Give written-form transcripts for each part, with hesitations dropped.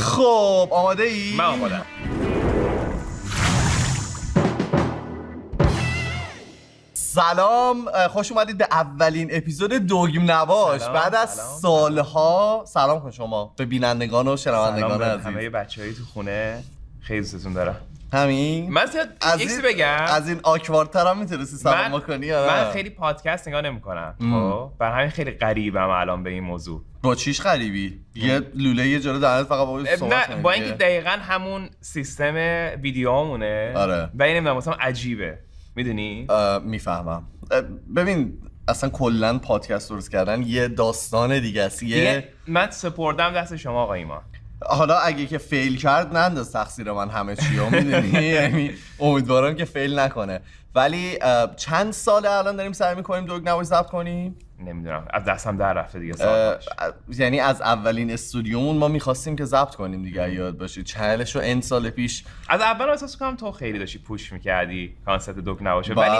خب آماده ای؟ من آمادم. سلام، خوش اومدید به اولین اپیزود دوگیم نباش. بعد از سالها سلام کن شما به بینندگان و شنوندگان عزیز. همه بچه‌ای تو خونه خیلی دوستتون دارم. همین من زیاد یکسی بگم از این آکواردتر هم میتونستی سلام بکنی. من خیلی پادکست نگاه نمی‌کنم، خب برای همین خیلی غریبم الان به این موضوع. با چیش غریبی؟ یه لوله یه جوره دهنت فقط با صحبت نه، با اینکه دقیقاً همون سیستم ویدیوامونه. آره. و اینم مثلا عجیبه، میدونی؟ میفهمم. ببین اصلا کلا پادکست درست کردن یه داستان دیگه است. من سپردم دست شما آقا ایمان. حالا اگه که فیل کرد ننداز تقصیر من همه چیو، میدونی؟ یعنی امیدوارم که فیل نکنه. ولی چند ساله الان داریم سعی میکنیم دوگ نباش ضبط کنیم؟ نمیدونم، از دستم در رفته دیگه سال. یعنی از اولین استودیومون ما میخواستیم که ضبط کنیم دیگه، یاد باشید چهلشو این سال پیش. از اول احساس کنم تو خیلی داشتی پوش میکردی کانسپت دوگ نباشه، ولی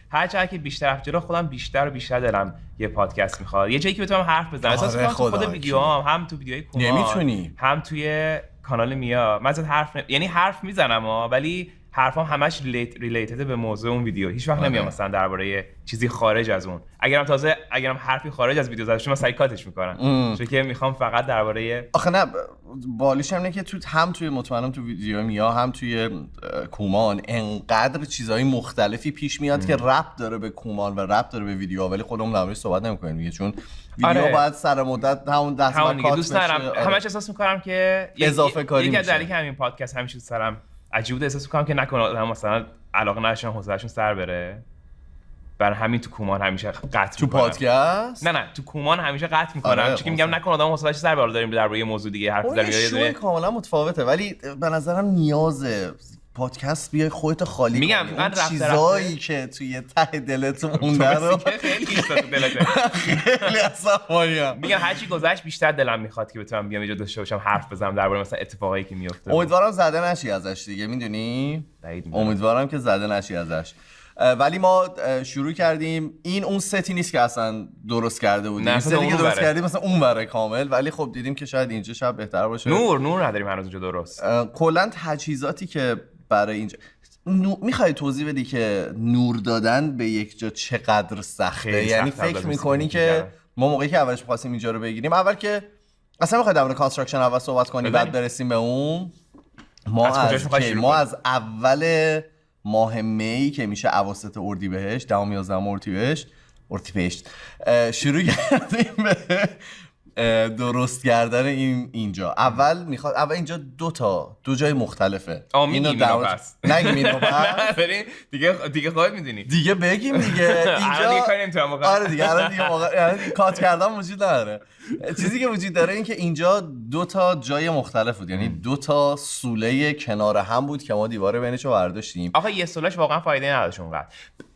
هر چقدر که بیشتر رفت جلو خودم بیشتر و بیشتر دلم یه پادکست میخواد، یه جایی که بتونم حرف بزنم. احساس کنم خود ویدیوام هم تو ویدیوهای کومان نمیتونی، هم توی کانال میا من زیاد یعنی حرف میزنم ولی حرفام همش ریلیتد به موضوع اون ویدیو. هیچ وقت نمیام مثلا درباره چیزی خارج از اون. اگرم حرفی خارج از ویدیو زده شما سایکاتش میکنن، چون که میخوام فقط درباره آخه نه بالیش هم اینه که هم توی مطمئنم تو ویدیو میا هم توی کومان انقدر چیزهای مختلفی پیش میاد که ربط داره به کومان و ربط داره به ویدیو، ولی خودمون دربارش صحبت نمیکنیم دیگه، چون ویدیو باید سر مدت همون دست کات دوست دارم. همش احساس میکنم که اضافه کاری میشه. یکی از دلایلی همین پادکست همیشه سرم عجیب بود، احساس میکنم که نکنه مثلا علاقه نداشتن حوصله‌شون سر بره. برای همین تو کومان همیشه قطع تو میکنم. پادکست نه تو کومان همیشه قطع میکنم، چون که میگم نکنه آدم حوصله‌اش سر بره، داریم درباره یه موضوع دیگه حرف می‌زنیم. یه کاملا متفاوته، ولی به نظرم نیازه پادکست بیای خودت خالی میگم کنی. من چیزایی که توی ته دلت مونده رو خیلی ایستاد تو دلت. خیلی عصبانیم. میگم هرچی گذشت بیشتر دلم میخواد که بتونم بیام اینجا داشته باشم حرف بزنم درباره مثلا اتفاقایی که میفته. امیدوارم زده نشی ازش دیگه، میدونی؟ امیدوارم که زده نشی ازش. ولی ما شروع کردیم. این اون ستی نیست که اصلا درست کرده بودیم. ستی که درست کردیم مثلا اون بره کامل، ولی خب دیدیم که شاید اینجا شب بهتر باشه. نور نداریم هنوز اینجا درست. کلا تجهیزاتی که برای اینجا میخوای توضیح بدی که نور دادن به یک جا چقدر سخته؟ یعنی فکر میکنی که ما موقعی که اولش می‌خواستیم اینجا رو بگیریم، اول که اصلا میخوای در مورد کانستراکشن اول صحبت کنی بعد برسیم به اون. ما از اول ماه می که میشه اواسط اردیبهشت، 10-11 اردیبهشت شروع کردیم به درست کردن اینجا. اول اینجا دو جای مختلفه. اینو بس نگیم اینو بس دیگه خودت میدونی دیگه بگیم دیگه. اینجا دیگه کاری نمیتونم بکنم. آره دیگه الان دیگه یعنی کات کردن وجود نداره. چیزی که وجود داره این که اینجا 2 جای مختلف بود، یعنی 2 سوله کنار هم بود که ما دیواره بینشو برداشتیم. آخه یه سولش واقعا فایده نداشت اونقدر.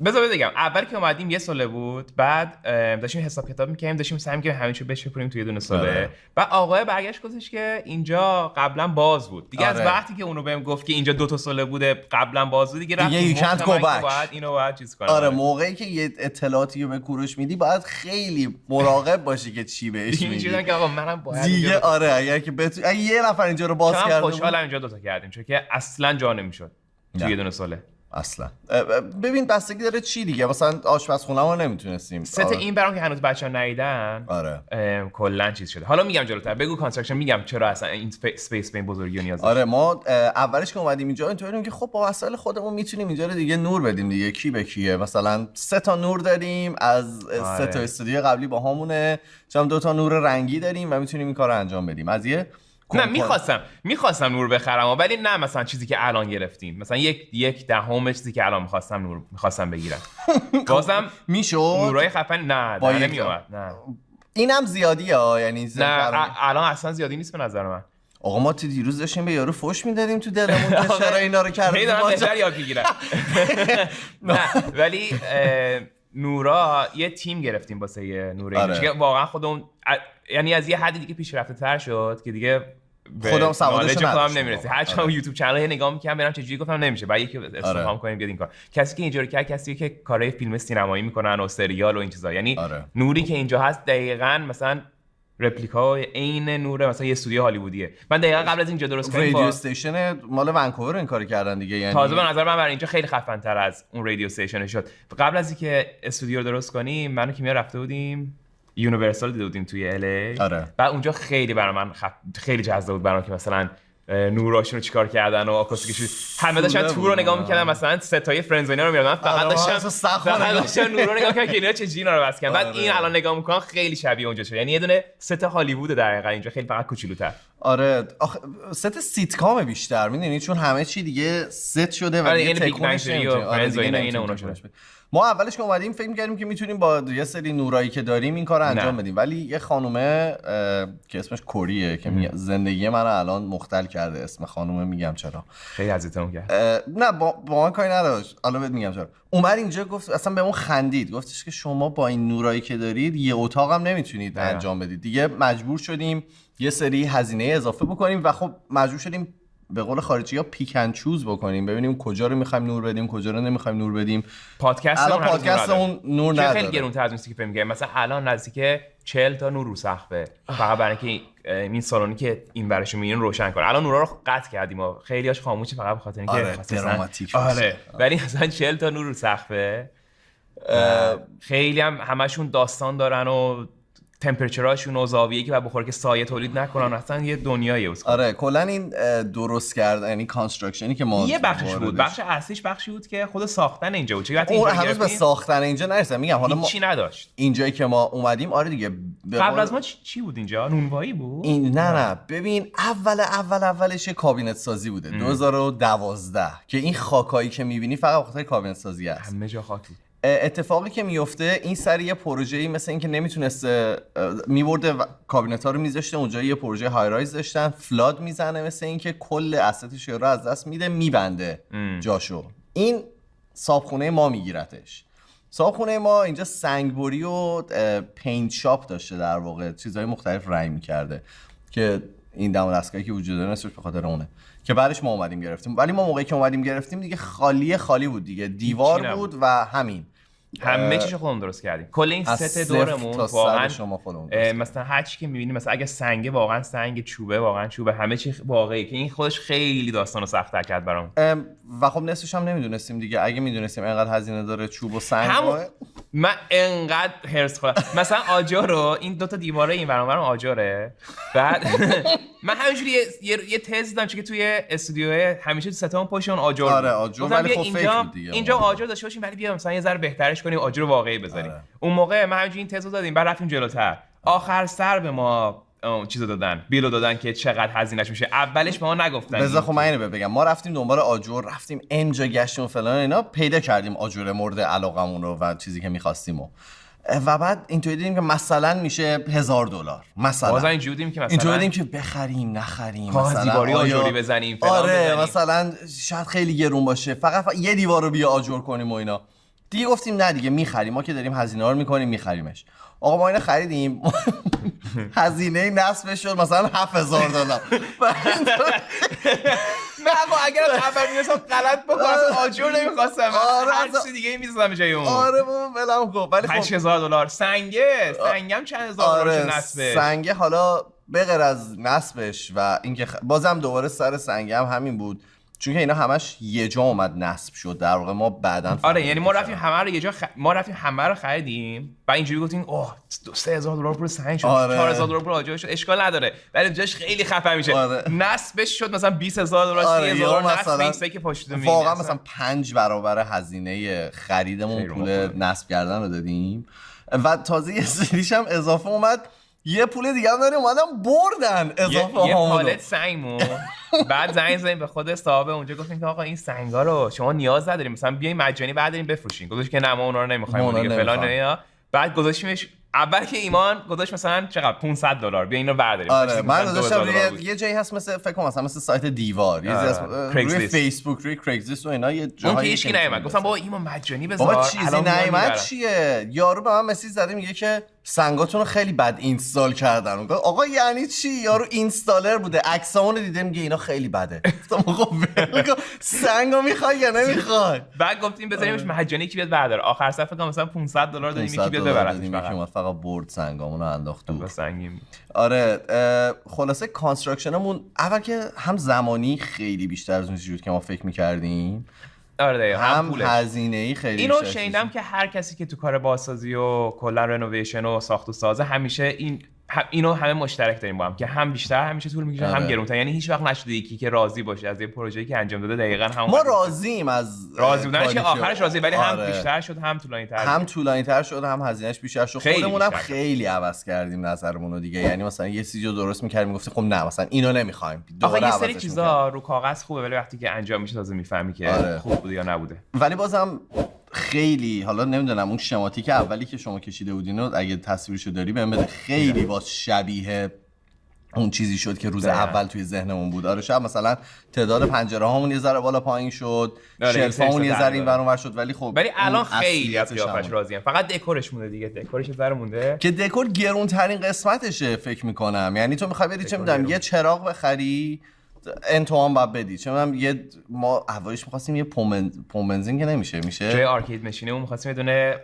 بذار بگم اول که اومدیم یه سوله بود، بعد داشتیم حساب کتاب می‌کردیم، داشتیم سعی می‌کردیم همه چیو بچپونیم توی یه دونه سوله. بعد آقای برگشت گفتش که اینجا قبلا باز بود دیگه. از وقتی که اونو بهم گفت که اینجا 2 سوله بوده قبلا باز بود دیگه رفتم بعد اینو باید چیز کنم. آره موقعی که یه اطلاعاتی رو به کوروش میدی باید خیلی مراقب باشی که چی بهش میگی. که آقا منم باید دیگه آره اگر که اگه یه نفر اینجا رو باز کرده خوشحالم اینجا 2 کردیم، چون که اصلا جا نمیشد توی یه دونه سوله. اصلا ببین بستگی داره چی دیگه، مثلا آشپزخونه ما نمیتونستیم این برام که هنوز بچه‌ها ندیدن. آره کلا چیز شده. حالا میگم جلوتر بگو کانستراکشن، میگم چرا اصلا این اسپیس به این بزرگی نیاز داره. آره ما اولش که اومدیم اینجا اینطوریم که خب با وسایل خودمون میتونیم اینجا رو دیگه نور بدیم دیگه. کی به کیه؟ مثلا 3 نور داریم از 3 استودیو قبلی با همونه، چون 2 نور رنگی داریم و میتونیم این کارو انجام بدیم. از یه نه میخواستم نور بخرم، ولی نه مثلا چیزی که الان گرفتیم، مثلا 1/10 چیزی که الان میخواستم بگیرم. بازم میشد نورای خفن نه نمیومد. نه اینم زیادیه یعنی نه الان اصلا زیادی نیست به نظر من. آقا ما دیروز داشتیم به یارو فوش میدادیم تو دلمون که چرا اینا رو کردیم. بهتر یاد میگیرن. نه ولی نورا یه تیم گرفتیم واسه نور که واقعا خودمون یعنی از یه حدی دیگه پیشرفته تر شد که دیگه خودم سوادش نمیرسی. هر چقدر یوتیوب کانال نگاه می‌کردم ببینم چجوری گفتم نمیشه، بعد یکی استفاده کنیم بیاد این کار. کسی که اینجوری کرد کسی که کارهای فیلم سینمایی میکنن و سریال و این چیزا، یعنی نوری که اینجا هست دقیقاً مثلا رپلیکا عین نور مثلا یه استودیو هالیوودیه. من دقیقاً قبل از اینجا درست کردم رادیو استیشن مال ونکوور این کارو کردن دیگه، یعنی تازه به نظر من برای اینجا خیلی خفن تر از اون رادیو استیشن شد. قبل از اینکه استودیو رو درست کنیم من و کیمیا رفته بودیم یونیورسال دیده بودیم توی ال. آره. بعد اونجا خیلی برای من خیلی جذاب بود برام که مثلا نوراشون رو چیکار کردن و آکوستیکش همه داشتن تور رو نگاه می‌کردن، مثلا ستای فرندزونیا رو می‌دادن، فقط داشتن نور رو نگاه می‌کردن که اینا چه جینا رو بس کردن. بعد این الان نگاه می‌کنن خیلی شبیه اونجا شده، یعنی یه دونه ست هالیوود دقیقاً اینجا خیلی فقط کوچولوتر. آره ست سیتکام بیشتر می‌دونی، چون همه چی دیگه ست شده و دیگه تکونش نمی‌تونه. فرندزونا اینا اونا شده. ما اولش که اومدیم فکر می‌کردیم که میتونیم با یه سری نورایی که داریم این کارو انجام بدیم، ولی یه خانومه که اسمش کوریه که میگه زندگی من الان مختل کرده، اسم خانومه میگم چرا خیلی اذیتم کرد. نه با من کاری نداشت، حالا بهت میگم چرا. اومد اینجا گفت اصلا به اون خندید، گفتش که شما با این نورایی که دارید یه اتاق هم نمیتونید انجام بدید. دیگه مجبور شدیم یه سری هزینه اضافه بکنیم و خب مجبور شدیم به قول خارجی‌ها پیک اند چوز بکنیم، ببینیم کجا رو می‌خوایم نور بدیم کجا رو نمی‌خوایم نور بدیم. پادکست اون نور نداره، خیلی گرون‌تر از اون که فکر می‌کنم. مثلا الان نزدیک 40 تا نور رو سقفه فقط برای اینکه این سالونی که این ورشو می‌بینین روشن کنه. الان نورا رو قطع کردیم و خیلیاش خاموشه فقط به خاطر اینکه دراماتیک. آره ولی مثلا 40 تا نور رو سقفه خیلی هم همشون داستان دارن و تمپرچراشون و زاویه‌ای که بخوره که سایه تولید نکنن، اصلا یه دنیایه اصلا. آره کلا این درست کردن یعنی کانستراکشنی که ما یه بخشش بود، بخش اصلیش بخشی بود که خود ساختن اینجا بود. چه اون هنوز به ساختن اینجا نرسیدم، میگم حالا ما چی نداشت اینجایی که ما اومدیم. آره دیگه قبل از ما چی بود اینجا؟ نونوایی بود؟ این نه ببین اولش کابینت سازی بوده 2012 که این خاکایی که میبینی فقط بخاطر کابینت سازی است، همه جا خاک بود. اتفاقی که میفته این سری یه پروژه‌ای مثل این که نمیتونسته میبرده کابینت‌ها رو میذاشته اونجا، یه پروژه های رایز داشتن، فلاد میزنه مثل این که کل اسستش رو از دست میده میبنده جاشو. این صابخونه ما میگیرتش. صابخونه ما اینجا سنگبری و پینت شاپ داشته، در واقع چیزهای مختلف رنگ میکرده که این دم و دستگاهی که وجود داره نصفش به خاطر اونه که بعدش ما اومدیم گرفتیم. ولی ما موقعی که اومدیم گرفتیم دیگه خالی بود دیگه، دیوار بود و همین همه چیزو خودمون درست کردیم. کل این ست دورمون واقعا مثلا هر چی که می‌بینی، مثلا اگه سنگ واقعا سنگ، چوبه واقعا چوبه، همه چی واقعی، که این خودش خیلی داستانو سخت‌تر کرد برام. و خب نصفش هم نمیدونستیم دیگه. اگه میدونستیم اینقدر هزینه داره چوب و سنگ من انقدر هرس خوردم. مثلا آجرو این دوتا دیواره این برام آجره. بعد من همینجوری یه تز دادم چون که توی استودیو همیشه تو ستامون پشت اون آجر. آره آجر، ولی خب فکر دیگه اینجا آجر داشته باشیم ولی بیا مثلا یه ذره بهترش کنیم، آجر واقعی بذاریم. اون موقع من همینجوری این تزو دادیم، بعد رفتیم جلوتر. آخر سر به ما چیزو دادن، بیلو دادن که چقدر هزینه‌اش میشه. اولش به ما نگفتن. بذار خب من اینو بگم، ما رفتیم دنبال آجر، رفتیم اینجا گشتیم و فلان اینا، پیدا کردیم آجر مورد علاقمون رو و چیزی که می‌خواستیم و بعد اینطوری دیدیم که مثلا میشه $1000 مثلا. بازم اینجوری دیدیم که مثلا اینطوری دیدیم که بخریم نخریم، مثلا دیواری آجری بزنیم فلان. آره مثلا شاید خیلی گرون باشه، فقط یه دیوار رو بیا آجر کنیم و اینا. دیگه گفتیم نه دیگه میخریم، ما که داریم هزینه رو میکنیم میخریمش. آقا ما اینو خریدیم هزینه نصبش شد مثلا $7000. نه آقا اگر اول می‌رسم غلط بکنم اصلا آجر نمی‌خواستم، هر چیز دیگه می‌ذارم به جای اون. آره بابا ولم کن. ولی خب $8000 سنگم چند هزار دلار نصبه. سنگه حالا به غیر از نصبش و اینکه بازم دوباره سر سنگه هم همین بود، چون که اینا همش یه جا اومد نصب شد در واقع. ما بعداً آره یعنی ما رفتیم همه رو یه جا ما رفتیم همه رو خریدیم و اینجوری گفتیم اوه $3000 پول سنگ شد، $4000 پول آجر شد، اشکال نداره ولی جاش خیلی خفن میشه. نصبش شد مثلا $20000 $30000 نصب این که پشت میاد. واقعا مثلا 5 برابر هزینه خریدمون پول نصب کردن رو دادیم و تازه یه سریش هم اضافه اومد، یه پول دیگه هم داریم اومدن بردن اضافه یه پالت سنگمون. بعد زنگ زدیم به خود صاحب اونجا گفتیم که آقا این سنگا رو شما نیاز نداریم، مثلا بیاین مجانی برداریم بفروشین. گفتش که نه ما اونا رو نمیخوایم دیگه فلان اینا. بعد گذاشتیمش اول که ایمان گذاشت مثلا چقدر $500 بیا اینو برداریم. آره من گذاشتم یه جایی هست مثل فکر کنم مثلا سایت دیوار، یه روی فیسبوک روی کریگزلیست و اینا یه جایی اون که هیچ کی نیومد. گفتم بابا اینو مجانی بذار. بابا چیزی نیومد چیه؟ یارو به من مسیج زده میگه که سنگاتون رو خیلی بد اینستال کردن. آقا یعنی چی؟ یارو اینستالر بوده، عکسامون رو دیده میگه اینا خیلی بده. گفتم آقا سنگو میخوای یا نمیخوای؟ بعد گفتیم بذاریمش مجانی کی بیاد برداره. آخر صفحه فکر کنم مثلا $500 دادیم یکی بیاد ببره. فقط برد سنگامون رو انداخت دور. سنگیم. آره خلاصه کانستراکشنمون اول که هم زمانی خیلی بیشتر از اون چیزی بود که ما فکر می‌کردیم. آره هم هزینه‌ای خیلی اینو شنیدم که هر کسی که تو کار بازسازی و کلا رنوویشن و ساخت و سازه همیشه اینو همه مشترک داریم با هم که هم بیشتر همیشه طول میکشه هم گرونتر. یعنی هیچ وقت نشده یکی که راضی باشه از یه پروژه‌ای که انجام داده دقیقاً همون. ما راضییم از راضی بودنش که آخرش راضی، ولی هم بیشتر شد هم طولانی‌تر شد هم هزینه‌اش بیشتر شد. خودمونم خیلی عوض کردیم نظرمون رو دیگه. یعنی مثلا یه چیزی رو درست می‌کردیم میگفتیم خب نه مثلا اینو نمی‌خوایم. آخه یه سری چیزا رو کاغذ خوبه ولی وقتی که انجام میشه تازه میفهمی که خوب بوده یا نبوده. ولی بازم خیلی حالا نمیدونم اون شماتیک اولی که شما کشیده بودین رو اگه تصویرشو داری بهم بده. خیلی باز شبیه اون چیزی شد که روز اول توی ذهنمون بود. آره شب مثلا تعداد پنجره هامون یه ذره بالا پایین شد، شلفامون یه ذره اینور اونور شد، ولی خب ولی الان خیلی از قیافش راضیم. فقط دکورش مونده دیگه. دکورش یه ذره مونده که دکور گرون ترین قسمتشه فکر میکنم. یعنی تو میخوای بری چه میدونم یه چراغ بخری انتوان باید بدی چه میدونم یه ما اولش می‌خواستیم یه پمپ بنزین که میشه جای آرکید ماشینمون می‌خواستیم یه دونه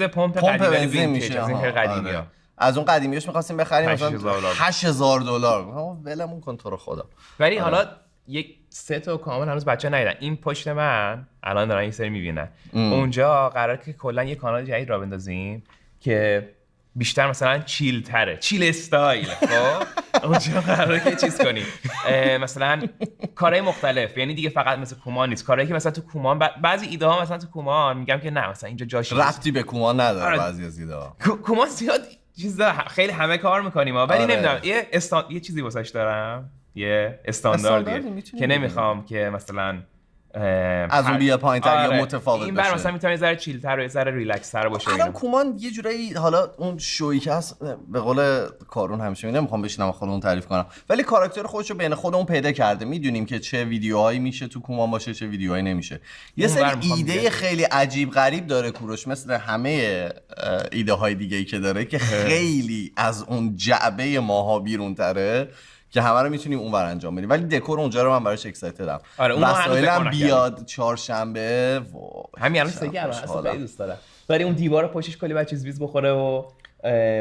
پمپ بنزین میشه از این قدیمی‌ها. از اون قدیمیش می‌خواستیم بخریم مثلا $8,000. ولمون کن تو رو خدا. ولی حالا یک ست و کامل هنوز بچه‌ها ندیدن. این پشت من الان دارن این سری می‌بینن. اونجا قراره که کلا یه کانال جدید راه بندازیم که بیشتر مثلا چیل تره، چیل استایل. خب اونجا قراره که چیز کنیم مثلا کارهای مختلف. یعنی دیگه فقط مثل کومان نیست، کارهایی که مثلا تو کومان بعضی ایده ها مثلا تو کومان میگم که نه مثلا اینجا جاش ربطی به کومان نداره. بعضی از ایده ها کومان زیاد چیزا خیلی همه کار میکنیم ولی نمیدونم یه چیزی واسش دارم، یه استانداردیه که نمیخوام که مثلا از اون بیا پایین‌تر یا متفاوت این بر مثلا میتونه یه ذره چیل‌تر و یه ذره ریلکس‌تر باشه. الان کومان یه جورایی حالا اون شویی که هست به قول کارون همیشه نمیخوام بشینم خودمون تعریف کنم ولی کاراکتر خودش رو بین خودمون پیدا کرده. میدونیم که چه ویدیوهایی میشه تو کومان باشه چه ویدیوهایی نمیشه. یه سری ایده خیلی عجیب غریب داره کوروش مثل همه ایده های دیگه‌ای که داره که خیلی از اون جعبه ماها بیرون‌تره که همه رو میتونیم اونور انجام بدیم. ولی دکور اونجا رو من براش اکسایتدم. وسایلم بیاد چهارشنبه همین الان سگی الان خیلی دوست دارم. ولی اون دیوار پشتش کلی بعد چیز ویز بخوره و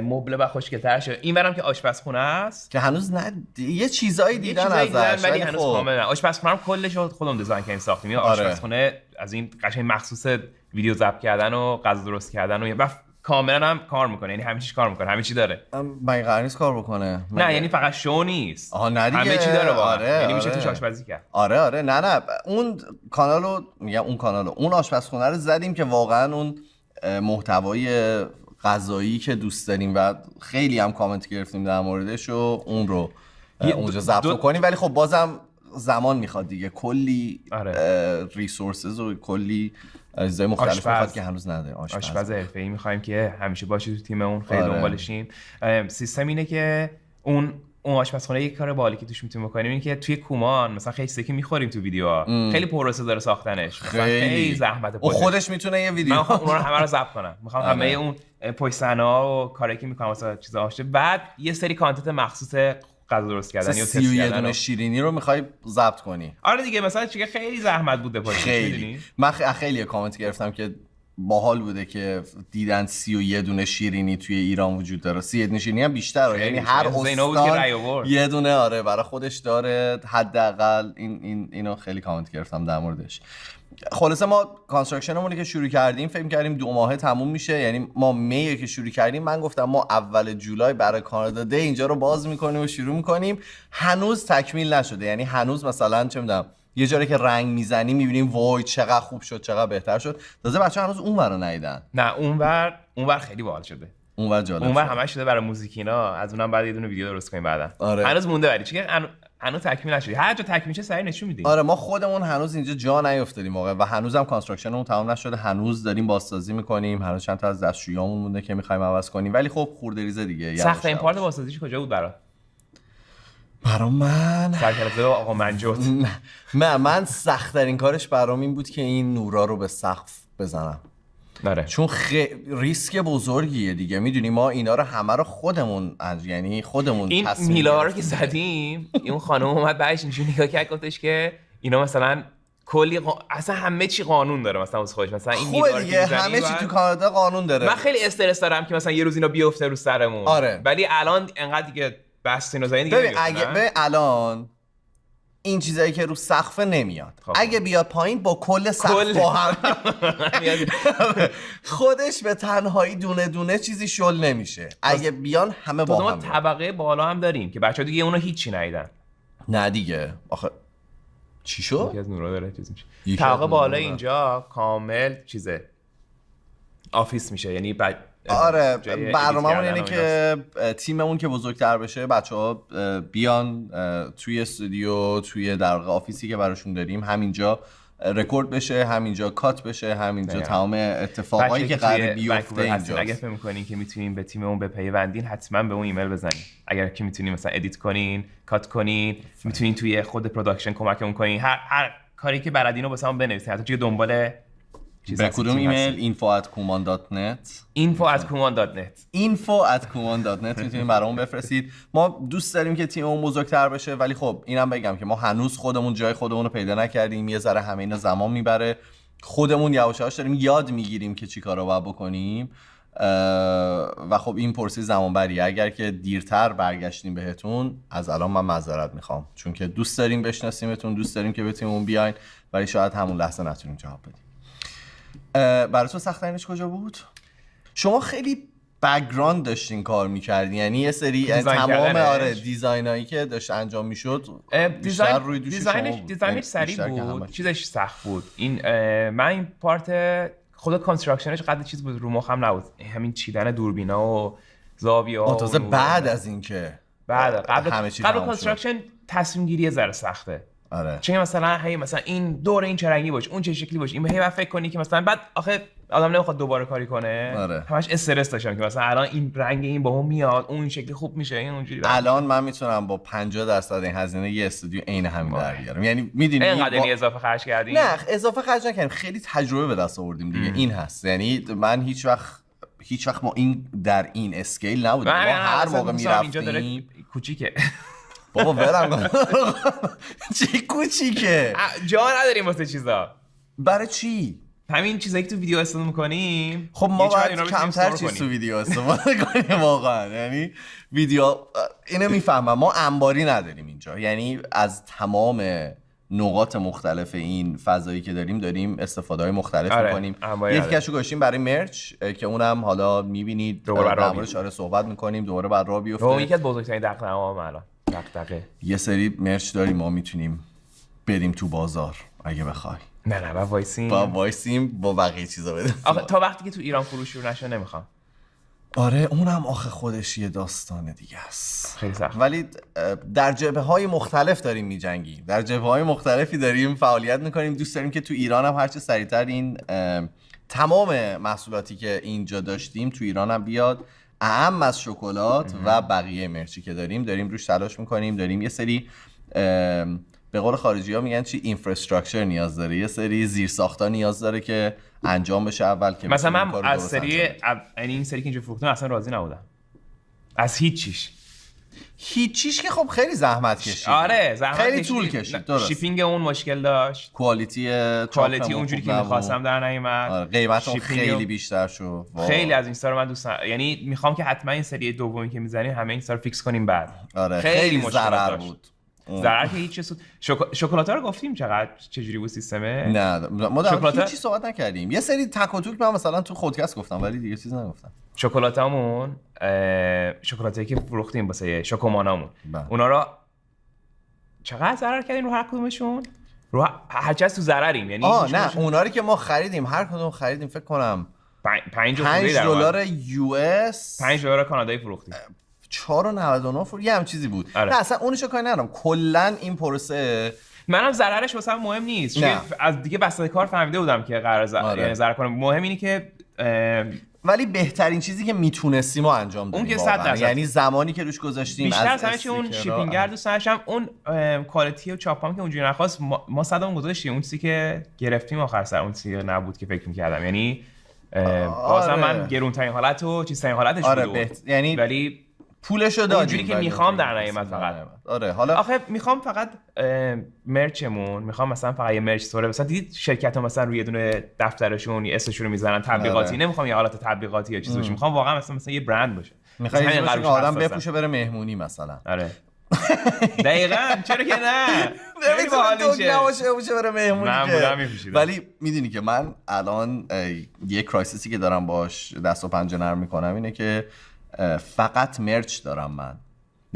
مبل و خوشگل‌تر شه. اینورم که آشپزخونه است که هنوز نه یه چیزایی دیدن ازش ولی هنوز کامل نه. آشپزخونه هم کلش رو خودم دیزاین کردیم ساختیم. یا آشپزخونه از این قشنگ مخصوص ویدیو ضبط کردن و غذا درست کردن و کاملا هم کار میکنه. یعنی همه چیز کار میکنه، همه چی داره. مگه قرار نیست کار بکنه؟ نه یعنی فقط شو نیست. همه چی داره واقعا. یعنی میشه توش آشپزی کرد. آره نه اون کانالو میگم اون آشپزخونه رو زدیم که واقعا اون محتوای غذایی که دوست داریم و خیلی هم کامنت گرفتیم در موردش و اون رو اونجا ضبط کنیم. ولی خب بازم زمان میخواد دیگه. کلی ریسورسز و کلی چیزای مختلف میخواد که هنوز نداریم. آشپز حرفه‌ای میخوایم که همیشه باشه تو تیممون. خیلی دنبالشیم. سیستم اینه که اون آشپزخونه یک کار بالی که توش میتونیم بکنیم اینه که توی کومان مثلا خیلی سکی میخوریم تو ویدیوها. خیلی پروسه داره ساختنش. خیلی زحمت و خودش میتونه یه ویدیو من اونا رو همه رو ضبط کنم. میخوام همه اون پشت صحنه‌ها و کاری که میکنم واسه چیزا باشه. بعد یه سری کانتنت مخصوص غذا درست کردن یا تست کردن و شیرینی رو میخوای ضبط کنی. آره دیگه مثلا چیزی خیلی زحمت بوده خیلی. من خیلی کامنت گرفتم که باحال بوده که دیدن 31 دونه شیرینی توی ایران وجود داره. 31 دونه شیرینی هم بیشتر، یعنی هر استان یه دونه برای خودش داره حداقل. اینو خیلی کامنت گرفتم در موردش. خلاصه ما کانستراکشنمون که شروع کردیم فکر کردیم 2 ماهه تموم میشه. یعنی ما می که شروع کردیم من گفتم ما اول جولای برای کانادا دی اینجا رو باز میکنیم و شروع میکنیم. هنوز تکمیل نشده. یعنی هنوز مثلا چه میدونم یه جایی که رنگ میزنیم میبینیم وای چقدر خوب شد چقدر بهتر شد. تازه بچه‌ها هنوز اونور رو ندیدن. نه اونور خیلی باحال شده. اونور جالب. اونور همش شده برای موزیکینا. از اونم بعد یه دونه ویدیو درست کنیم بعدا. هنوز مونده ولی چیزی هنوز تکمیل نشده. هر جا تکمیل شه سریع نشون میدیم. آره ما خودمون هنوز اینجا جا نیافتادیم واقعا و هنوزم کانستراکشنمون تمام نشده. هنوز داریم بازسازی میکنیم. هنوز چند تا از دستشویامون مونده که میخوایم عوض کنیم. ولی خب خورده‌ریزه دیگه. سخت این پارت بازسازیش کجا بود برات؟ برام من سرکلافزاده آقا منجوت. من سخت‌ترین کارش برام این بود که این نورا رو به سقف بزنم. داره. چون ریسک بزرگیه دیگه. میدونی ما اینا رو همه رو خودمون یعنی خودمون این میلا رو که زدیم اون خانم اومد بعدش اینجوری نگاه کرد گفتش که اینا مثلا کلی اصلا همه چی قانون داره مثلا واسه خودش. مثلا این میلا دیگه همه چی تو کانادا قانون داره. من خیلی استرس دارم که مثلا یه روز اینا بیفته رو سرمون. آره. ولی الان انقدر دیگه بس اینا زدین دیگه. ببین اگه الان این چیزایی که رو سقف نمیاد اگه بیاد پایین با کل سقف با هم خودش به تنهایی دونه دونه چیزی شل نمیشه. اگه بیان همه با هم. ما طبقه بالا هم داریم که بچه‌ها دیگه اونو هیچی ندیدن. نه دیگه آخه چی شد؟ یکی از نورا داره چیز میشه. طبقه بالا اینجا کامل چیزه آفیس میشه. یعنی آره برنامه‌مون اینه که تیممون که بزرگتر بشه بچه‌ها بیان توی استودیو توی در واقع آفیسی که براشون داریم همینجا رکورد بشه، همینجا کات بشه، همینجا تمام اتفاقایی که قراره بیفته اینجا. اگه فکر می‌کنین که میتونین به تیممون بپیوندین حتما به اون ایمیل بزنین. اگر که میتونین مثلا ادیت کنین، کات کنین، میتونین توی خود پروداکشن کمکمون کنین. هر کاری که بلدین رو واسمون بنویسین. حتی توی دنبال به کدوم ایمیل؟ info@kuman.net info@kuman.net میتونید برامون بفرستید. ما دوست داریم که تیممون بزرگتر بشه ولی خب اینم بگم که ما هنوز خودمون جای خودمون رو پیدا نکردیم. یه ذره همه اینا زمان میبره. خودمون یواش یواش داریم یاد میگیریم که چیکارا باید بکنیم و خب این پروسه زمانبریه. اگر که دیرتر برگشتیم بهتون از الان من معذرت میخوام، چون که دوست داریم بشناسیمتون، دوست داریم که به تیممون بیاین ولی شاید همون لحظه نتونیم جواب بدیم. برای تو سخت‌ترینش کجا بود؟ شما خیلی بک‌گراند داشتین کار می‌کردین، یعنی یه سری تمام دیزاینایی که داشت انجام میشد بیشتر روی دوش دیزاینش سریع بود، چیزش سخت بود. من این پارت خود کانستراکشنش قد چیز بود رو مخم نبود. همین چیدن دوربینا و زاویه‌ها تازه بعد از این که قبل کانستراکشن تصمیم گیری ذره سخته. آره. چون مثلا مثلا این دور این چه رنگی باشه، اون چه شکلی باشه، این هی فکر کنی که مثلا بعد آخه آدم نمیخواد دوباره کاری کنه. آره. همش استرس داشتم که مثلا الان این رنگ این با اون میاد، اون شکلی خوب میشه، این اونجوری. الان من میتونم با 50% این هزینه یه استودیو عین همین در بیارم. یعنی میدونی اینقدر اضافه خرج کردیم؟ نه اضافه خرج نکردیم، خیلی تجربه به دست آوردیم دیگه. این هست. یعنی من هیچ وقت ما این در این اسکیل نبودیم. ما هر موقع میرفتیم اینجا داره کوچیکه. بابا ولم کن. چی کوچیکه؟ جا نداریم واسه چیزا. برای چی؟ همین چیزایی که تو ویدیو استفاده می‌کنیم خب ما باید کمتر چیز تو ویدیو استفاده کنیم واقعا. یعنی ویدیو اینو میفهمم ما انباری نداریم اینجا، یعنی از تمام نقاط مختلف این فضایی که داریم استفاده‌های مختلف می‌کنیم. یکی ازشو گذاشتیم برای مرچ که اونم حالا می‌بینید در موردش صحبت می‌کنیم، دوباره بعد راه بیفته. اون یکی از بزرگترین دغدغه‌ام الان دغدغه. یه سری مرچ داریم ما میتونیم بریم تو بازار اگه بخوای. نه وایسیم با بقیه چیزا بدیم. آخه تا وقتی که تو ایران فروش شروع نشه نمیخوام. آره اونم آخه خودش یه داستان دیگه است. خیلی سخت. ولی در جبهه‌های مختلف داریم می‌جنگیم. در جبهه‌های مختلفی داریم فعالیت می‌کنیم. دوست داریم که تو ایران هم هرچه سریعتر این تمام محصولاتی که اینجا داشتیم تو ایران هم بیاد. اهم از شکلات و بقیه مرچی که داریم روش تلاش می‌کنیم. داریم یه سری به قول خارجی‌ها میگن چی اینفراستراکچر نیاز داره، یه سری زیرساخت‌ها نیاز داره که انجام بشه اول که مثلا من از سری این سری که اینجا فروختم اصلا راضی نبودم از هیچیش که خب خیلی زحمت کشید. آره زحمت خیلی طول کشید. درست. شیپینگ اون مشکل داشت، کوالیتی اونجوری که می‌خواستم در نیومد. آره قیمت اون خیلی بیشتر شد. خیلی از این ستا رو من دوست دارم، یعنی میخوام که حتما این سری دومی که میزنیم همه این ستا رو فیکس کنیم بعد. آره خیلی ضرر بود. ضرر که هیچ چیز. شکلات‌ها رو گفتیم چجوری بود سیستمه؟ نه ما در هیچ چیز صحبت نکردیم. یه سری تک و توک من مثلا تو خودکست گفتم ولی دیگه چیز نگفتم. شکلاتامون شکلاتایی که فروختیم واسه شوکومانامون اونا رو چقدر ضرر کردیم رو هر کدومشون؟ رو هر چیز تو ضرریم، یعنی نه اونا رو که ما خریدیم هر کدوم خریدیم فکر کنم $5 US $5 کانادایی فروختیم. 4.99 یه هم چیزی بود. نه اصلا اونشو کاری ندارم. کلا این پروسه منم ضررش واسم مهم نیست. از دیگه وسط کار فهمیده بودم که قرار ضرر کنم. مهم اینه که ولی بهترین چیزی که میتونستیم ما انجام دادیم. اون که 100%. یعنی زمانی که روش گذاشتیم بیشتر از همه چی اون شیپینگر دوست داشتم. اون کوالیتی و چاپام که اونجوری نخواست ما صدام گذاشتیم. اون چیزی که گرفتیم آخر سر اون چیزی نبود که فکر می‌کردم. یعنی بازم من گرونترین حالت و چیزترین حالتش بود. یعنی ولی پولشو دادیم اونجوری که میخوام در نعیمت فقط. آره حالا آخه میخوام فقط مرچمون میخوام مثلا فقط یه مرچ استوره، مثلا دیدید شرکت‌ها مثلا روی یه دونه دفترشون یه اسمشون رو میذارن تبلیغاتی. نمیخوام یه حالت تبلیغاتی یا چیزی باشه، میخوام واقعا مثلا یه برند باشه. میخوای یه آدم بپوشه بره مهمونی مثلا. آره دقیقاً، چرا که نه؟ نمیتونه نباشه بره مهمونی. معمولا میپوشیدم. ولی میدونی که من الان یه کرایسیسی که دارم باش دست و پنجه نرم میکنم اینه که فقط مرچ دارم من.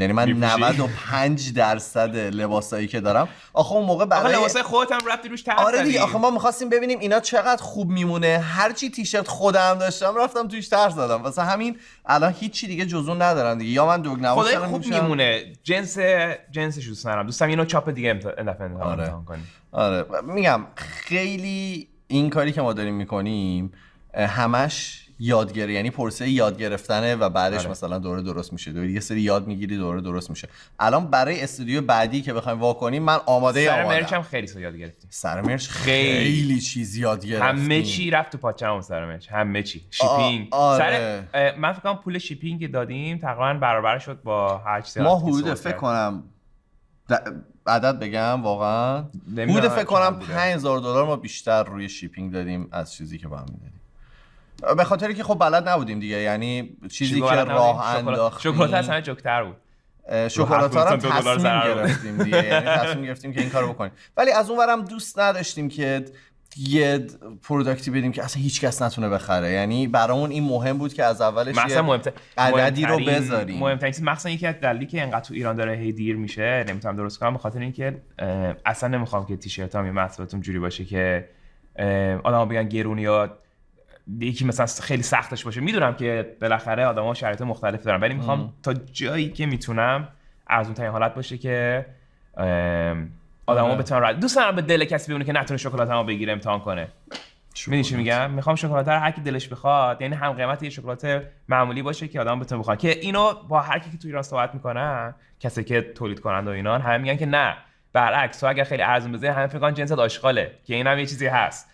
یعنی من 95% لباسایی که دارم آخه اون موقع برای لباسای خودت هم رفتی روش ترس. آره دیگه، آخه ما می‌خواستیم ببینیم اینا چقدر خوب میمونه. هر چی تیشرت خودم داشتم رفتم توش ترس زدم. واسه همین الان هیچی دیگه جزون ندارن دیگه. یا من دوگنواش خدای خوب میمونه. جنسش دوست ندارم. دوستم اینو چاپ دیگه امتحان کنی. آره میگم خیلی این کاری که ما داریم میکنیم همش یادگیری، یعنی پروسه یاد گرفتنه و بعدش مثلا دوره درست میشه. یه سری یاد میگیری دوره درست میشه. الان برای استودیو بعدی که بخوایم وا کنیم من آماده سر مرچ هم خیلی یاد گرفتیم. سر مرچ خیلی چیز یاد گرفتیم. همه چی رفت تو پاچه‌مون سر مرچ، همه چی. شیپینگ آره. من فکر کنم پول شیپینگ دادیم تقریبا برابر شد با هر چیزی. ما حدود فکر کنم عدد بگم واقعا حدود فکر کنم $5,000 ما بیشتر روی شیپینگ دادیم از چیزی که با هم می‌دادیم. به خاطری که خب بلد نبودیم دیگه، یعنی چیزی که راه انداختیم. شکلات اصلا جوکتر بود. شکلات‌ها رو تصمیم گرفتیم دیگه، یعنی تصمیم گرفتیم که این کارو بکنیم. ولی از اون ورم دوست نداشتیم که یه پروداکتی بدیم که اصلا هیچ کس نتونه بخره. یعنی برامون این مهم بود که از اولش یه عددی رو بذاریم. مهمترین چیز مثلا یکی از دلایلی که انقدر تو ایران داره هی دیر میشه نمیتونم درست کنم به خاطر اینکه اصلا نمیخوام که تیشرتام یا محصولاتم جوری باشه که آدما بگن گرونی یا یکی مثلا خیلی سختش باشه. میدونم که بالاخره آدما شرایط مختلف دارن، ولی میخوام تا جایی که میتونم ارزون ترین حالت باشه که آدما بتونن دوست دارم به دل کسی بمونه که نتونه شکلاتمو بگیره امتحان کنه. میدونی چی میگم؟ میخوام شکلات رو هر کی دلش بخواد، یعنی هم قیمت یه شکلات معمولی باشه که آدم بتونه بخواد. که اینو با هر کی که تو ایران صحبت میکنن، کسی که تولید کننده و اینا، همه میگن که نه، برعکس، تو اگر خیلی ارزون بذاری همه فکر کنن جنست آشغاله، که اینم یه چیزی هست.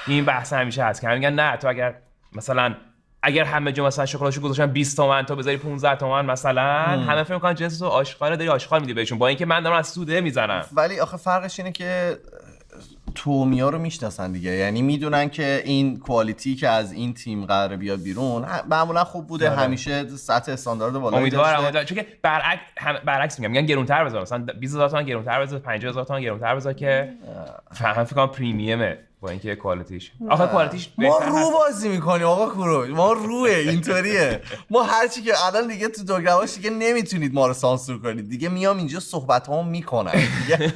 این بحث همیشه هست که همه میگن نه، تو اگر مثلا همه جا مثلا شکلاتشو گذاشتن 20 تومن تو بذاری 15 تومن مثلا، همه فکر میکنن جنس تو آشغاله، داری آشغال میدی بهشون، با اینکه من دارم از سوده میزنم. ولی آخه فرقش اینه که تومیا رو میشناسن دیگه، یعنی میدونن که این کوالیتی که از این تیم قراره بیاد بیرون معمولا خوب بوده. همیشه سطح استاندارد بالایی داشته. امیدوارم چون که برعکس میگن گرونتر بذار، مثلا 20000 تومان گرونتر بذار، 50000 تومان گرونتر بذار که فهم فکر کنم پریمیومه با اینکه کوالیتیش. آخه کوالیتیش ما رو بازی میکنیم آقا کوروش، ما روه اینطوریه. ما هرچی که الان دیگه تو دوگراش دیگه نمیتونید ما رو سانسور کنید دیگه، میام اینجا صحبتامو میکنم دیگه.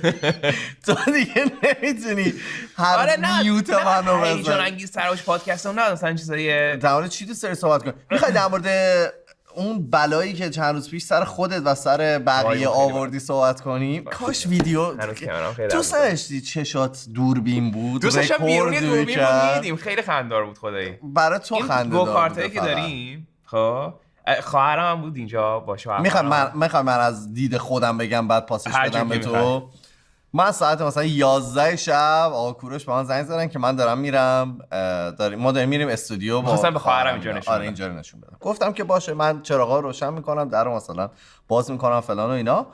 تو دیگه نمیتونی هر میوت منو بزنی. هیجان انگیز تراش پادکستم نه مثلا چیزای در مورد چی دوست داری صحبت کنی؟ میخوای در مورد اون بلایی که چند روز پیش سر خودت و سر بقیه آوردی صحبت کنیم؟ کاش ویدیو تو سرشتی چشات دوربین بود، دوستشم بیرونی دوربین بود میدیم، خیلی خنددار بود خدایی. برای تو خنده دار گوکارتایی که داریم. خب خواهرم هم بود اینجا باشه. میخوام من از دید خودم بگم بعد پاسش بدم به تو. من ساعت مثلا 11 شب آقا کوروش به من زنگ زدن که من دارم میرم، ما داریم میریم استودیو. مثلا به خواهرم اینجا نشون بدم. اینجا نشون بدم. گفتم که باشه، من چراغا روشن میکنم، درو مثلا باز میکنم فلان و اینا.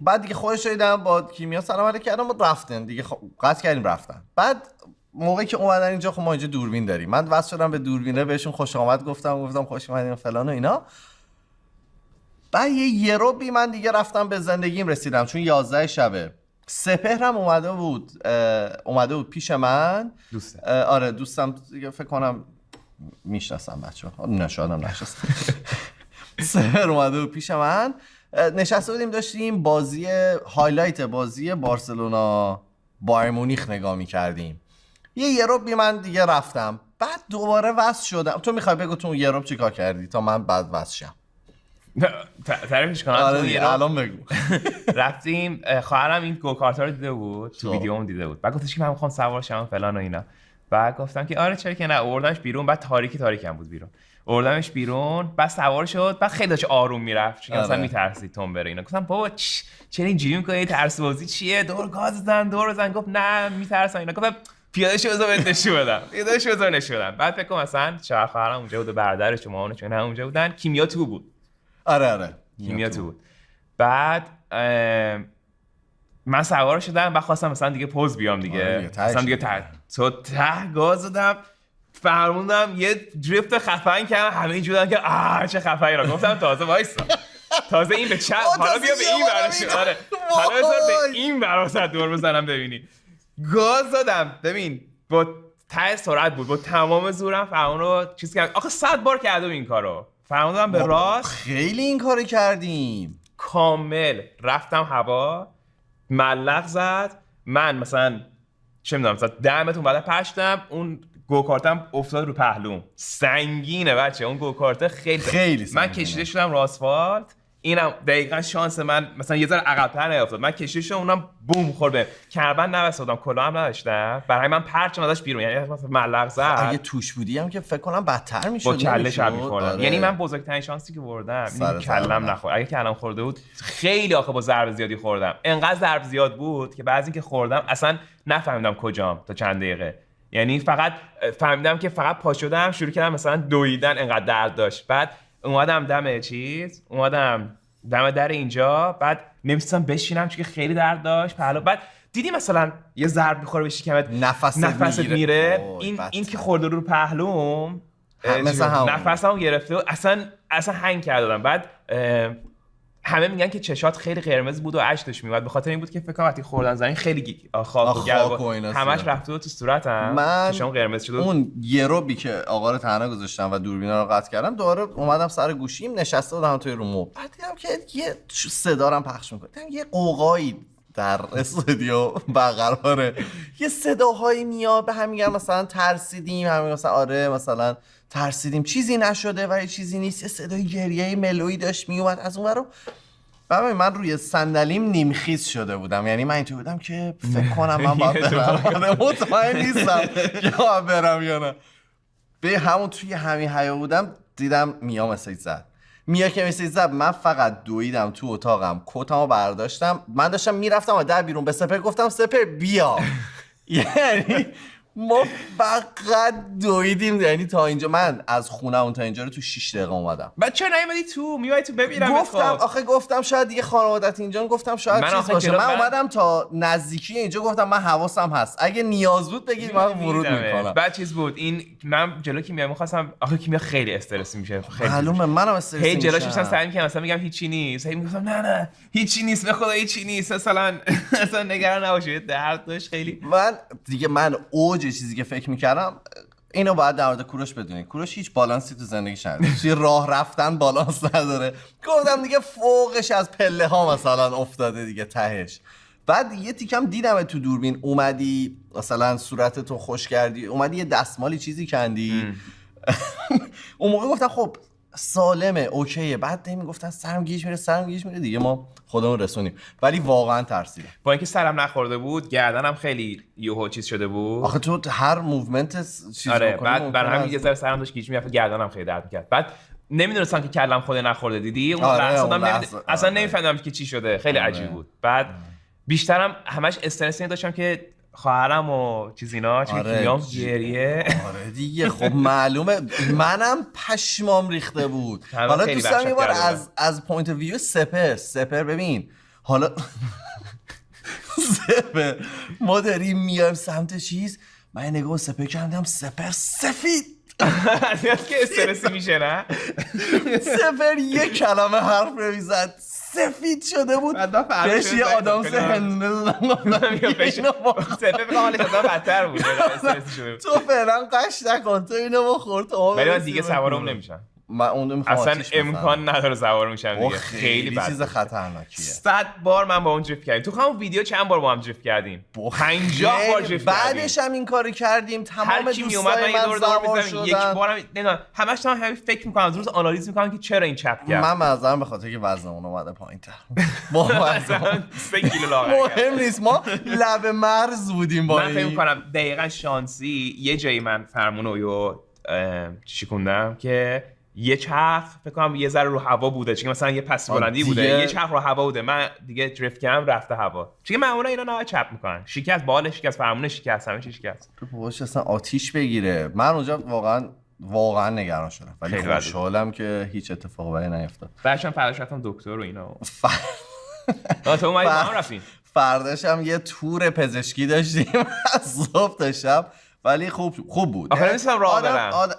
بعد دیگه خودش دیدم با کیمیا سلام علیک کردم و رفتن دیگه، قطع کردیم رفتن. بعد موقعی که اومدن اینجا، خب ما اینجا دوربین داریم، من واسه شدم به دوربینه بهشون خوش آمد گفتم خوش اومدین فلان و اینا. بعد یه روبی من دیگه رفتم به زندگیم رسیدم، چون 11 شبه. سپهرم اومده بود پیش من. آره دوستم دیگه، فکر کنم میشناسم بچه‌ها، نه شایدم نشناسم. سپهر اومده بود پیش من، نشسته بودیم داشتیم بازی هایلایت بازی بارسلونا بایر مونیخ نگاه می‌کردیم. یه روبی من دیگه رفتم، بعد دوباره وصل شدم. تو می‌خوای بگو تو یه روب چیکار کردی تا من بعد وصل شم؟ تعریفش کنم. آره الان بگو. رفتیم، خواهرم این گوکارت رو دیده بود، تو ویدیوم دیده بود، بعد گفتش که من میخوام سوار شم فلان و اینا. بعد گفتم که آره چرا که نه. آوردمش بیرون، بعد تاریکی هم بود بیرون، آوردمش بیرون، بعد سوار شد، بعد خیلی داشت آروم میرفت چون مثلا میترسید تون بره اینا. گفتم بابا چرا اینجوری میکنی، ترس بازی چیه، دور گاز بزن دور بزن. گفت نه میترسم اینا. گفتم پیاده شو بذار نشون بدم. بعد فکر کنم مثلا شوهر خواهرم اونجا بود و برادرش و مامانش هم اونجا بودن. کیمیا تو بود. آره کیمیا تو بود. بعد من سوار شدم و خواستم مثلا دیگه پوز بیام دیگه. مثلا دیگه ته گاز دادم. فرموندم یه دریفت خفن کردم. همه اینجوری که چه خفنی را گفتم تازه وایسا. تازه این به چپ حالا بیا به این ورش. آره حالا بذار به این ورش دور بزنم ببینی. گاز دادم. ببین با ته سرعت بود. با تمام زورم فرمون رو چیز کردم. آخه 100 بار کردم این کارو. فرموندم به راست. خیلی این کارو کردیم. کامل رفتم هوا. ملق زد. من مثلا چه میدونم مثلا 10 متر بعد پشتم. اون گوکارتم افتاد رو پهلوم. سنگینه بچه اون گوکارت خیلی من کشیده شدم رو آسفالت. اینم دقیقاً شانس من مثلا یه ذره عقب‌تر نیافتاد. من کشیده شدم اونم بوم خورد. کربن نوستادم کلاه هم نداشتم. برای من پرچم ازش بیرون. یعنی مثلا ملق زد. اگه توش بودی هم که فکر کنم بدتر میشد. با کله شب می‌خوردم. یعنی من بزرگترین شانسی که بردم این کلم نخورد. اگه کلم خورده بود خیلی آخه با ضربه زیادی خوردم. انقدر ضربه زیاد بود که بعضی که خوردم اصلا نفهمیدم کجام تا چند دقیقه. یعنی فقط فهمیدم که فقط پا شدم شروع کردم مثلا دویدن انقدر درد داشت. بعد اومدم دم در اینجا. بعد نمی‌تونستم بشینم چون خیلی درد داشت. بعد دیدی مثلا یه ضرب می‌خوره به شکمت نفست میره. این که خورده رو پهلوم نفسمو گرفته و اصلا هنگ کردم. بعد همه میگن که چشات خیلی قرمز بود و اشکش میومد. به خاطر این بود که فکر کنم وقتی خوردن زمین خیلی خاک و گرد همش رفته بود تو صورتم. چشام قرمز شد. اون یه روبی که آقا رو تنها گذاشتم و دوربینا رو قطع کردم دوباره اومدم سر گوشیم نشسته بودم توی رومو. بعد دیدم که یه صدا رو پخش میکنه. دیدم یه قوقایی در استودیو برقراره. یه صداهایی میاد به هم میگن مثلا ترسیدیم. همین مثلا آره مثلا ترسیدیم چیزی نشده و چیزی نیست. یه صدای گریه ملویی داشت میومد از اون ورا. ببین من روی صندلیم نیمخیز شده بودم. یعنی من اینطور بودم که فکر کنم من باید برم. مطمئن نیستم که باید برم یا نه. به همون توی همین حیا بودم دیدم میا مسیج زد. میا که مسیج زد من فقط دویدم تو اتاقم کتمو برداشتم. من داشتم میرفتم و در بیرون به سپر گفتم سپر بیا. یعنی ما فقط دویدیم. یعنی تا اینجا من از خونه‌مون تا اینجا رو تو 6 دقیقه اومدم. بعد چرا نیومدی تو میای تو ببینم؟ گفتم شاید دیگه خانوادت اینجا. گفتم شاید چیز باشه. من اومدم تا نزدیکی اینجا گفتم من حواسم هست اگه نیاز بود بگید من ورود میکنم. بعد چیز بود این من جلو کیمیا می‌خواستم. آخه کیمیا خیلی استرس میشه. خیلی معلومه منم استرس میشم. هی جلوش داشتم سعی می‌کردم مثلا میگم هیچی نیست. هی میگفتم نه هیچی نیست به خدا هیچی نیست. مثلا نگران نباشید درد داشت خیلی. من اوج چیزی که فکر می‌کردم اینو باید در مورد کوروش بدونی. کوروش هیچ بالانسی تو زندگیش نداره. توی راه رفتن بالانس نداره. گفتم دیگه فوقش از پله ها مثلا افتاده دیگه تهش. بعد یه تیکم دیدم تو دوربین اومدی مثلا صورتتو خوش کردی اومدی یه دستمالی چیزی کندی. اون موقع گفتم خب سالمه اوکیه. بعد میگفتن سرم گیج میره دیگه ما خودمون رسونیم. ولی واقعا ترسیدم. با اینکه سرم نخورده بود گردنم خیلی یهو چیز شده بود. آخه تو هر موومنت چیز آره بعد برای همین یه ذره سرم داشت گیج میرفت گردنم خیلی درد میکرد. بعد نمیدونستم که کلم خود نخورده دیدی اون لحظه اصلا نمیفهمیدم که چی شده. خیلی عجیب بود. بعد بیشترم همش استرس داشتم که خواهرم و چیز اینا چون کیمیام گریه. آره دیگه خب معلومه منم پشمام ریخته بود. حالا دوستان یه بار از پوینت ویو سپر ببین حالا سپر ما داریم میایم سمت چیز من نگاه سپر کردم سپر سفید که استرسی میشه نه. سپر یه کلمه حرف نمیزد سفید شده بود. بهش یه آدم سهنونه سپر به حالش ازم بدتر بود. تو فعلا قش نکن تو اینو بخور تو. ولی من دیگه سوارم نمیشم. من اون اصلا امکان نداره سوار میشم دیگه. خیلی بد چیز خطرناکیه. 100 بار من با اون دریفت کردیم. تو همون ویدیو چند بار با هم دریفت کردیم؟ 50 بار دریفت کردیم. بعدش هم این کارو کردیم. تمام دوستای من سوار شدن. یک بارم نمیدونم همش هم فکر میکنم روز آنالیز میکنم که چرا این چپ کرد. من مثلا به خاطر که وزنمون اومده پایین‌تر. مثلا 3 کیلو لاغر. مهم نیست ما لب مرز بودیم با این. من فکر میکنم دقیقاً شانسی یه جایی من فرمونو شکوندم که یه چرخ فکر کنم یه ذره رو هوا بوده، چون مثلا یه پس بلندی بوده، یه چرخ رو هوا بوده، من دیگه درفت کردم رفته هوا، چون معمولا اینا نه چپ میکنن، شکست بالش شکست، فرمون شکست، همه چی شکست. تو باباش اصلا آتیش بگیره. من اونجا واقعا نگران شدم، ولی خوشحالم که هیچ اتفاقی برای نیفتاد. بعدش هم فرداش رفتم دکتر و اینا. تو اومدی با هم رفتین؟ فرداش هم یه تور پزشکی داشتیم از صبح تا شب، ولی خوب بود. آخه نمی‌تونم راه برم.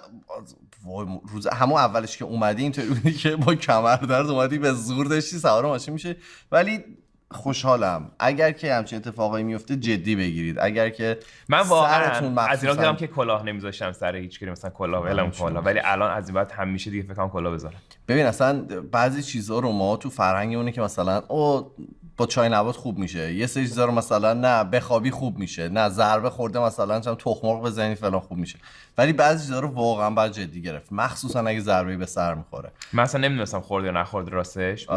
روز همون اولش که اومدی اینطوری بودی که با کمردرد اومدی به زور داشتی سوار ماشین میشه، ولی خوشحالم. اگر که همچین اتفاقایی میفته جدی بگیرید. اگر که من واقعا از اینا دیدم که کلاه نمیذاشتم سر هیچ کاری، مثلا کلاه ولم کلاه، ولی الان از این بعد همیشه دیگه فکر کنم کلاه بذارم. ببین اصلا بعضی چیزا رو ما تو فرهنگمونه که مثلا با چای نبات خوب میشه، یه سری چیزا رو مثلا نه بخوابی خوب میشه، نه ضربه خورده مثلا تخم مرغ بزنی فلان خوب میشه، ولی بعضی چیزا رو واقعا باید جدی گرفت، مخصوصا اگه ضربه به سر میخوره. من اصلا نمیدونستم خورده یا نخورده راستش،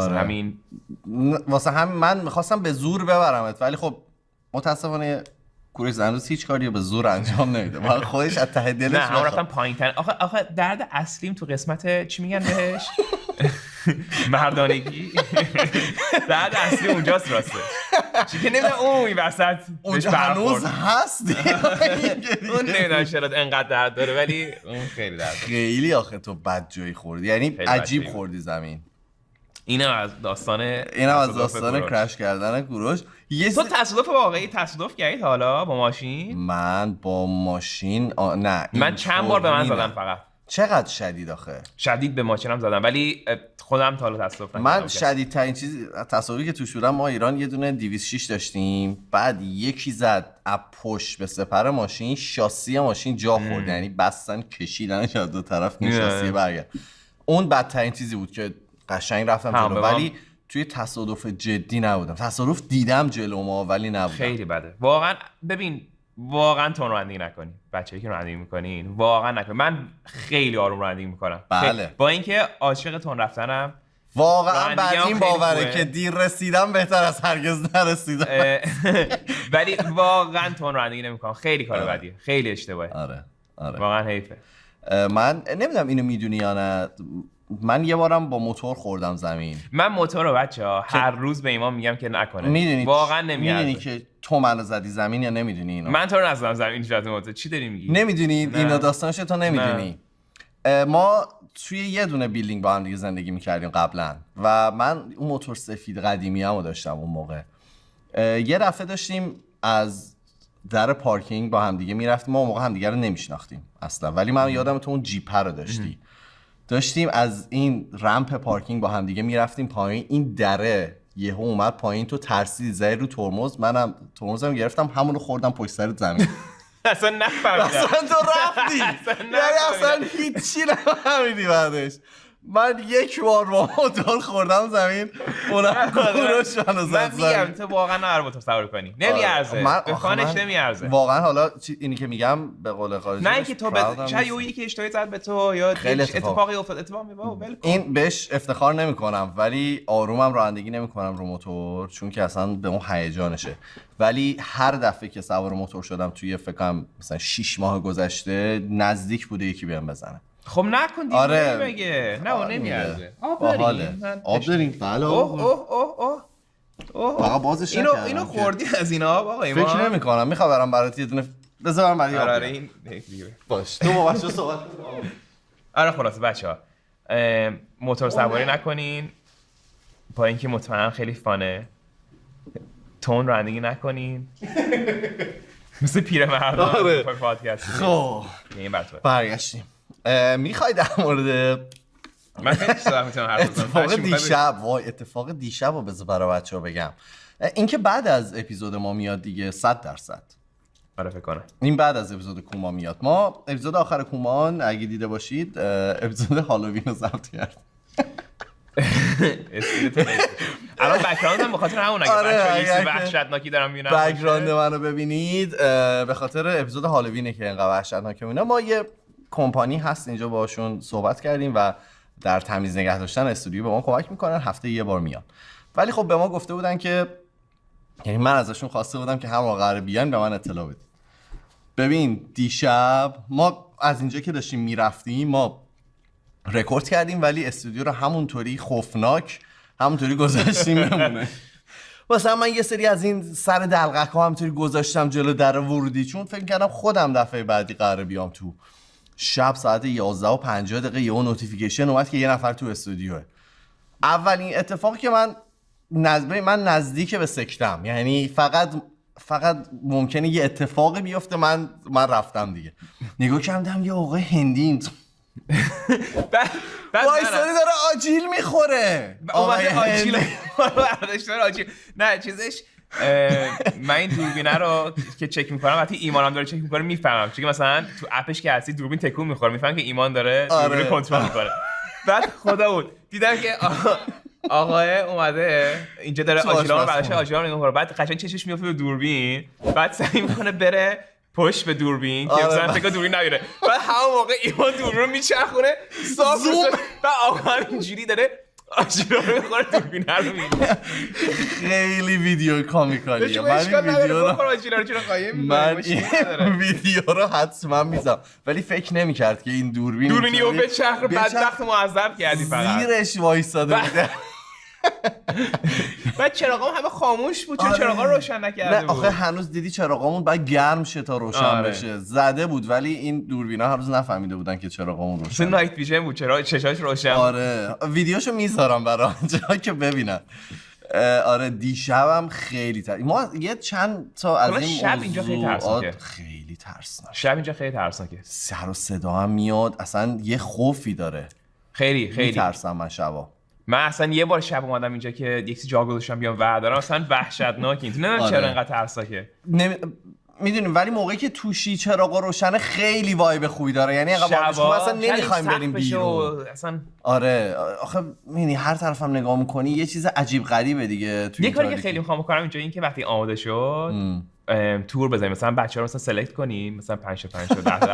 واسه همین من میخواستم به زور ببرمت، ولی خب متاسفانه کوروش زندوز هیچ کاری به زور انجام نمیده، من خودش از ته دلش نه هم رفتم پایین‌تر. آخه درد اصلیم تو قسمت چی میگن بهش مردانگی درد اصلی اونجاست راسته، چی که نمیدونم اون این وسط اونجا هنوز هست اون نمیدونم چرا انقدر درد داره، ولی اون خیلی درد خیلی. آخه تو بد جایی خوردی، یعنی عجیب خوردی زمین. اینم از داستان کرش کردن کوروش. تو تصادف واقعی تصادف کردید حالا با ماشین؟ من با ماشین نه، من چند بار به من زدن فقط. چقدر شدید؟ آخه شدید به ماشینم زدن، ولی خودم تا حالا تصادف نکردم. من شدیدترین چیز تصادفی که توش بودم، ما ایران یه دونه 206 داشتیم، بعد یکی زد از پشت به سپر ماشین، شاسی ماشین جا خورد، یعنی بستن کشیدنش از دو طرف این شاسی برگرد. اون بدترین چیزی بود که قشنگ رفتم جلو، ولی توی تصادف جدی نبودم. تصادف دیدم جلو ما ولی نبودم. خیلی بده واقعا. ببین واقعا تون رانندگی نکنین، بچه‌ای که رانندگی میکنین واقعا نکنین. من خیلی آروم رانندگی میکنم، بله، با اینکه عاشق تون رفتنم واقعا. بعد این باوره که دیر رسیدم بهتر از هرگز نرسیدم. ولی واقعا تون رانندگی نمیکنم، خیلی کار بدیه، خیلی اشتباهه. آره واقعا حیفه. من نمیدونم اینو میدونی یا نه، من یه بارم با موتور خوردم زمین. من موتور رو بچه‌ها هر روز به ایمان میگم که نکنه. میدونی واقعا نمیارزه. میدونی که تو منو زدی زمین یا نمیدونی اینو؟ من تو رو نزدم زمین. جات موتور چی داری میگی؟ نمیدونی اینو داستانش تو نمیدونی. ما توی یه دونه بیلدینگ با هم دیگه زندگی میکردیم قبلا و من اون موتور سفید قدیمی همو داشتم اون موقع. یه دفعه داشتیم از در پارکینگ با هم دیگه میرفتیم، ما اون موقع هم دیگه رو نمیشناختیم اصلا، ولی من یادم تو اون جیپ رو داشتیم از این رمپ پارکینگ با هم دیگه میرفتیم پایین، این دره یهو اومد پایین، تو ترسیدی زدی رو ترمز، منم ترمزم گرفتم همون رو خوردم پشت سر زمین. اصلا نفهمیدم. اصلا تو رفتی یعنی اصلا هیچی نفهمیدی. بعدش من یک بار با موتور خوردم زمین، اونم کوروش منو زد. من میگم تو واقعا نهار موتور سوار کنی، نمیارزه، به خانش نمیارزه واقعا. حالا اینی که میگم به قول خارجی، نه اینکه تو شاید یکی که اشتباهی زد به تو یا اتفاقی افتاد، اتفاق میفته، این بهش افتخار نمیکنم، ولی آرومم رانندگی نمیکنم رو موتور، چون که اصلا به اون هیجانشه. ولی هر دفعه که سوار موتور شدم توی فکر کنم مثلا 6 ماه گذشته نزدیک بوده یکی بیام بزنه. خب نکن دیگه. آره. مگه نه اون نمیارزه. آب داریم. بله. اوه فقط بازش نکردم. اینو خوردی از این آب آقا ایمان؟ فکر نمی‌کنم. می‌خوام برات یه دونه بذارم برای آب. آره این باش. تو با بچه‌ها صحبت کن. آره خلاص بچه‌ها موتور سواری نکنین، با اینکه مطمئنم خیلی فانه. تون رانندگی نکنین. مثل پیرمردان پادکست. خب این براتون برگشتیم. میخوای در مورد من خیلی چیزا میتونم حرف بزنم. اتفاق دیشب رو بذار برای بچه‌ها بگم. اینکه بعد از اپیزود ما میاد دیگه 100%. آره فکر کنم این بعد از اپیزود کوما میاد. ما اپیزود آخر کومان اگه دیده باشید اپیزود هالووین رو ضبط کردیم. الان بک‌گراندم به خاطر همون اگه وحشتناکی دارم میبینم بک‌گراند منو ببینید به خاطر اپیزود هالووینه که اینقدر وحشتناکه میونه. ما یه کمپانی هست اینجا باشون صحبت کردیم و در تمیز نگه داشتن استودیو به ما کمک میکنن، هفته یه بار میان. ولی خب به ما گفته بودن که یعنی من ازشون خواسته بودم که هم قراره بیان به من اطلاع بدید. ببین دیشب ما از اینجا که داشتیم میرفتیم، ما رکورد کردیم ولی استودیو رو همونطوری خوفناک همونطوری گذاشتیم بمونه. مثلا من یه سری از این سر دلقک ها همونطوری گذاشتم جلو در ورودی، چون فکر کردم خودم دفعه بعدی قراره بیام تو. شب ساعت 11:50 یهو نوتیفیکیشن اومد که یه نفر تو استودیوه. اولین اتفاقی که من نزدیک به سکتم، یعنی فقط ممکنه یه اتفاقی بیفته من رفتم دیگه. نگاه کردم یه آقای هندی این وایساری داره آجیل میخوره. اومده آجیل آجیل نه چیزش من این دوربینه رو که چک میکنم وقتی ایمانم داره چک میکنه میفهمم، چون مثلا تو اپش که هستی دوربین تکون میخوره میفهمم که ایمان داره دوربین کنترل میکنه. بعد خدا بود دیدم که آقای اومده اینجا داره آجیلا رو براش آجیلا رو نگاه میکنه، بعد قشنگ چشش میافته به دوربین، بعد سعی میکنه بره پشت به دوربین که مثلا فکر دوربین نمیره، بعد همون موقع ایمان دوربین رو میچرخونه صاف و آقا اینجوری داره آجیلا رو میخوره دوربین رو میبینه. خیلی ویدیو کامیکالیه. من این ویدیو رو حتما میذارم، ولی فکر نمیکرد که این دوربینی رو به چرخ بدبخت معذب کردی فقط زیرش وایساده بوده. بعد چراغام همه خاموش بود چون چراغا رو روشن نکرده بود. آخه هنوز دیدی چراغامون باید گرم شه تا روشن بشه. زده بود ولی این دوربینا هنوز نفهمیده بودن که چراغامون روشن. چون نایت ویژن بود، چرا چشاش روشن. آره ویدیوشو میذارم برای آنجا که ببینن. آره دیشبم خیلی ما یه چند تا از این شب اینجا خیلی ترسناکه. خیلی ترسناک. شب اینجا خیلی ترسناکه. سر و صدا هم میاد، اصلا یه خوفی داره. خیلی میترسم من شبا. من اصلا یه بار شب اومدم اینجا که یکی جا گذاشتم بیام وردارم، اصلا وحشتناکه. نمیدونم چرا اینقدر ترسناکه. میدونیم ولی موقعی که توشی چراغا روشنه خیلی وایب خوبی داره، یعنی انقدر اصلا نمیخوایم بریم بیرون اصلا. آره آخه میبینی هر طرفم نگاه میکنی یه چیز عجیب غریبه دیگه. یه کاری که خیلی میخوام بکنم اینجا این که وقتی آماده شد تور بزنیم، مثلا بچه‌ها رو مثلا سلکت کنیم، مثلا 5